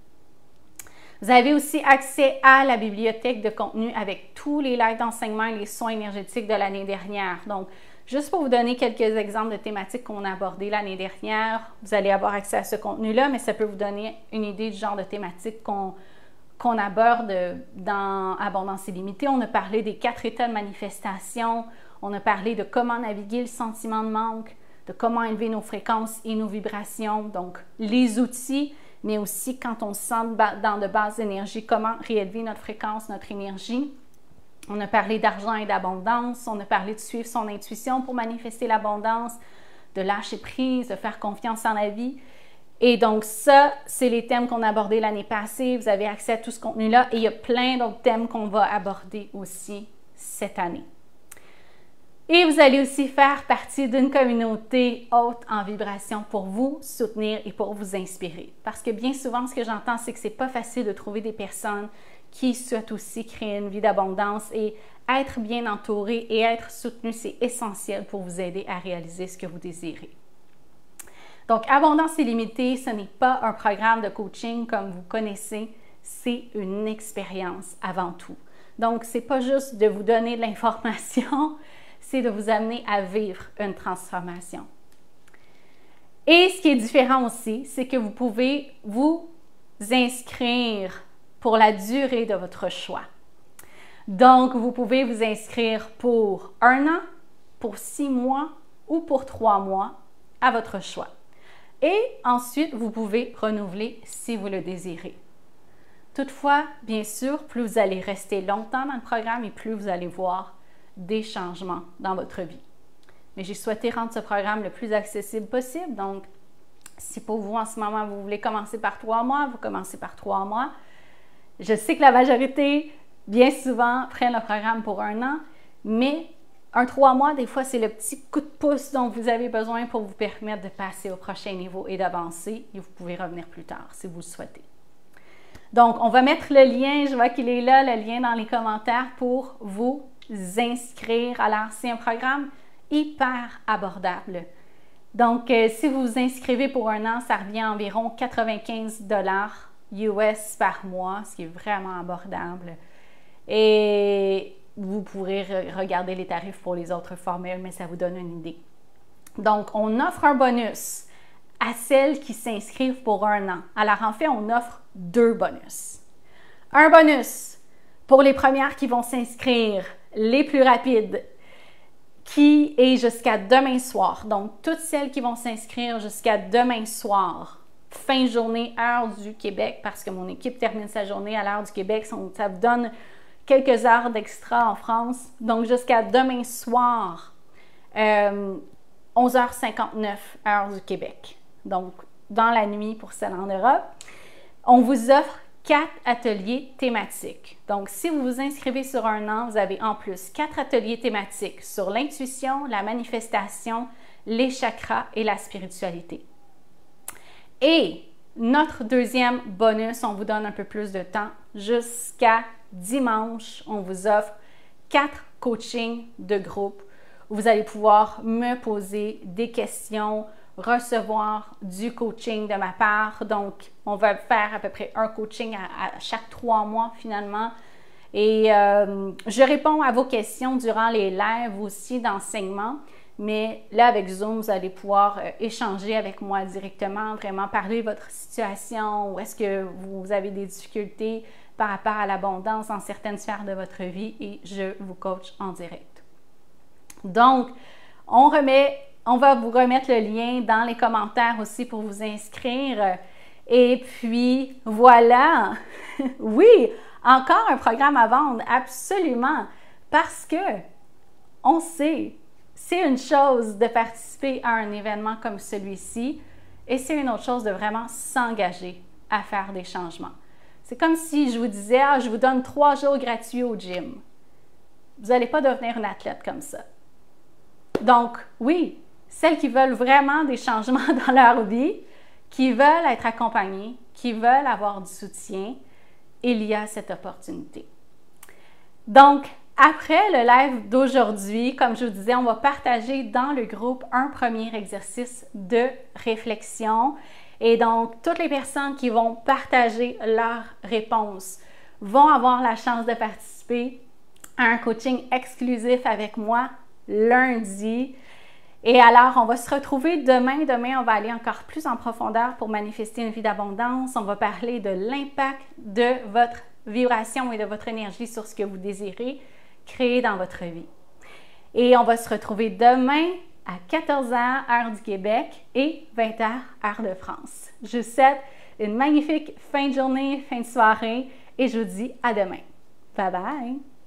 Vous avez aussi accès à la bibliothèque de contenu avec tous les lives d'enseignement et les soins énergétiques de l'année dernière. Donc, juste pour vous donner quelques exemples de thématiques qu'on a abordées l'année dernière, vous allez avoir accès à ce contenu-là, mais ça peut vous donner une idée du genre de thématiques qu'on aborde dans Abondance illimitée. On a parlé des 4 états de manifestation, on a parlé de comment naviguer le sentiment de manque, de comment élever nos fréquences et nos vibrations, donc les outils, mais aussi quand on se sent dans de basses énergies, comment réélever notre fréquence, notre énergie. On a parlé d'argent et d'abondance, on a parlé de suivre son intuition pour manifester l'abondance, de lâcher prise, de faire confiance en la vie. Et donc ça, c'est les thèmes qu'on a abordés l'année passée. Vous avez accès à tout ce contenu-là et il y a plein d'autres thèmes qu'on va aborder aussi cette année. Et vous allez aussi faire partie d'une communauté haute en vibration pour vous soutenir et pour vous inspirer. Parce que bien souvent, ce que j'entends, c'est que c'est pas facile de trouver des personnes qui souhaitent aussi créer une vie d'abondance et être bien entouré et être soutenu, c'est essentiel pour vous aider à réaliser ce que vous désirez. Donc, Abondance illimitée, ce n'est pas un programme de coaching comme vous connaissez, c'est une expérience avant tout. Donc, ce n'est pas juste de vous donner de l'information, c'est de vous amener à vivre une transformation. Et ce qui est différent aussi, c'est que vous pouvez vous inscrire pour la durée de votre choix. Donc, vous pouvez vous inscrire pour 1 an, pour 6 mois ou pour 3 mois, à votre choix. Et ensuite, vous pouvez renouveler si vous le désirez. Toutefois, bien sûr, plus vous allez rester longtemps dans le programme et plus vous allez voir des changements dans votre vie. Mais j'ai souhaité rendre ce programme le plus accessible possible. Donc, si pour vous, en ce moment, vous voulez commencer par 3 mois, vous commencez par 3 mois. Je sais que la majorité, bien souvent, prennent le programme pour 1 an, mais un 3 mois, des fois, c'est le petit coup de pouce dont vous avez besoin pour vous permettre de passer au prochain niveau et d'avancer. Et vous pouvez revenir plus tard si vous le souhaitez. Donc, on va mettre le lien, je vois qu'il est là, le lien dans les commentaires pour vous inscrire. Alors, c'est un programme hyper abordable. Donc, si vous vous inscrivez pour 1 an, ça revient à environ 95 $ US par mois, ce qui est vraiment abordable. Et vous pourrez regarder les tarifs pour les autres formules, mais ça vous donne une idée. Donc, on offre un bonus à celles qui s'inscrivent pour 1 an. Alors, en fait, on offre 2 bonus. Un bonus pour les premières qui vont s'inscrire, les plus rapides, qui est jusqu'à demain soir. Donc, toutes celles qui vont s'inscrire jusqu'à demain soir, fin de journée, heure du Québec, parce que mon équipe termine sa journée à l'heure du Québec. Ça vous donne quelques heures d'extra en France. Donc, jusqu'à demain soir, 11h59, heure du Québec. Donc, dans la nuit pour celles en Europe, on vous offre 4 ateliers thématiques. Donc, si vous vous inscrivez sur 1 an, vous avez en plus 4 ateliers thématiques sur l'intuition, la manifestation, les chakras et la spiritualité. Et notre deuxième bonus, on vous donne un peu plus de temps. Jusqu'à dimanche, on vous offre 4 coachings de groupe où vous allez pouvoir me poser des questions, recevoir du coaching de ma part. Donc, on va faire à peu près un coaching à chaque 3 mois finalement. Et je réponds à vos questions durant les lives aussi d'enseignement. Mais là, avec Zoom, vous allez pouvoir échanger avec moi directement, vraiment parler de votre situation, où est-ce que vous avez des difficultés par rapport à l'abondance dans certaines sphères de votre vie et je vous coach en direct. Donc, on va vous remettre le lien dans les commentaires aussi pour vous inscrire. Et puis, voilà! Oui, encore un programme à vendre, absolument! Parce que on sait, c'est une chose de participer à un événement comme celui-ci et c'est une autre chose de vraiment s'engager à faire des changements. C'est comme si je vous disais, je vous donne 3 jours gratuits au gym. Vous n'allez pas devenir une athlète comme ça. Donc, oui, celles qui veulent vraiment des changements dans leur vie, qui veulent être accompagnées, qui veulent avoir du soutien, il y a cette opportunité. Donc, après le live d'aujourd'hui, comme je vous disais, on va partager dans le groupe un premier exercice de réflexion. Et donc, toutes les personnes qui vont partager leurs réponses vont avoir la chance de participer à un coaching exclusif avec moi lundi. Et alors, on va se retrouver demain. Demain, on va aller encore plus en profondeur pour manifester une vie d'abondance. On va parler de l'impact de votre vibration et de votre énergie sur ce que vous désirez créer dans votre vie. Et on va se retrouver demain à 14h, heure du Québec, et 20h, heure de France. Je vous souhaite une magnifique fin de journée, fin de soirée, et je vous dis à demain. Bye bye!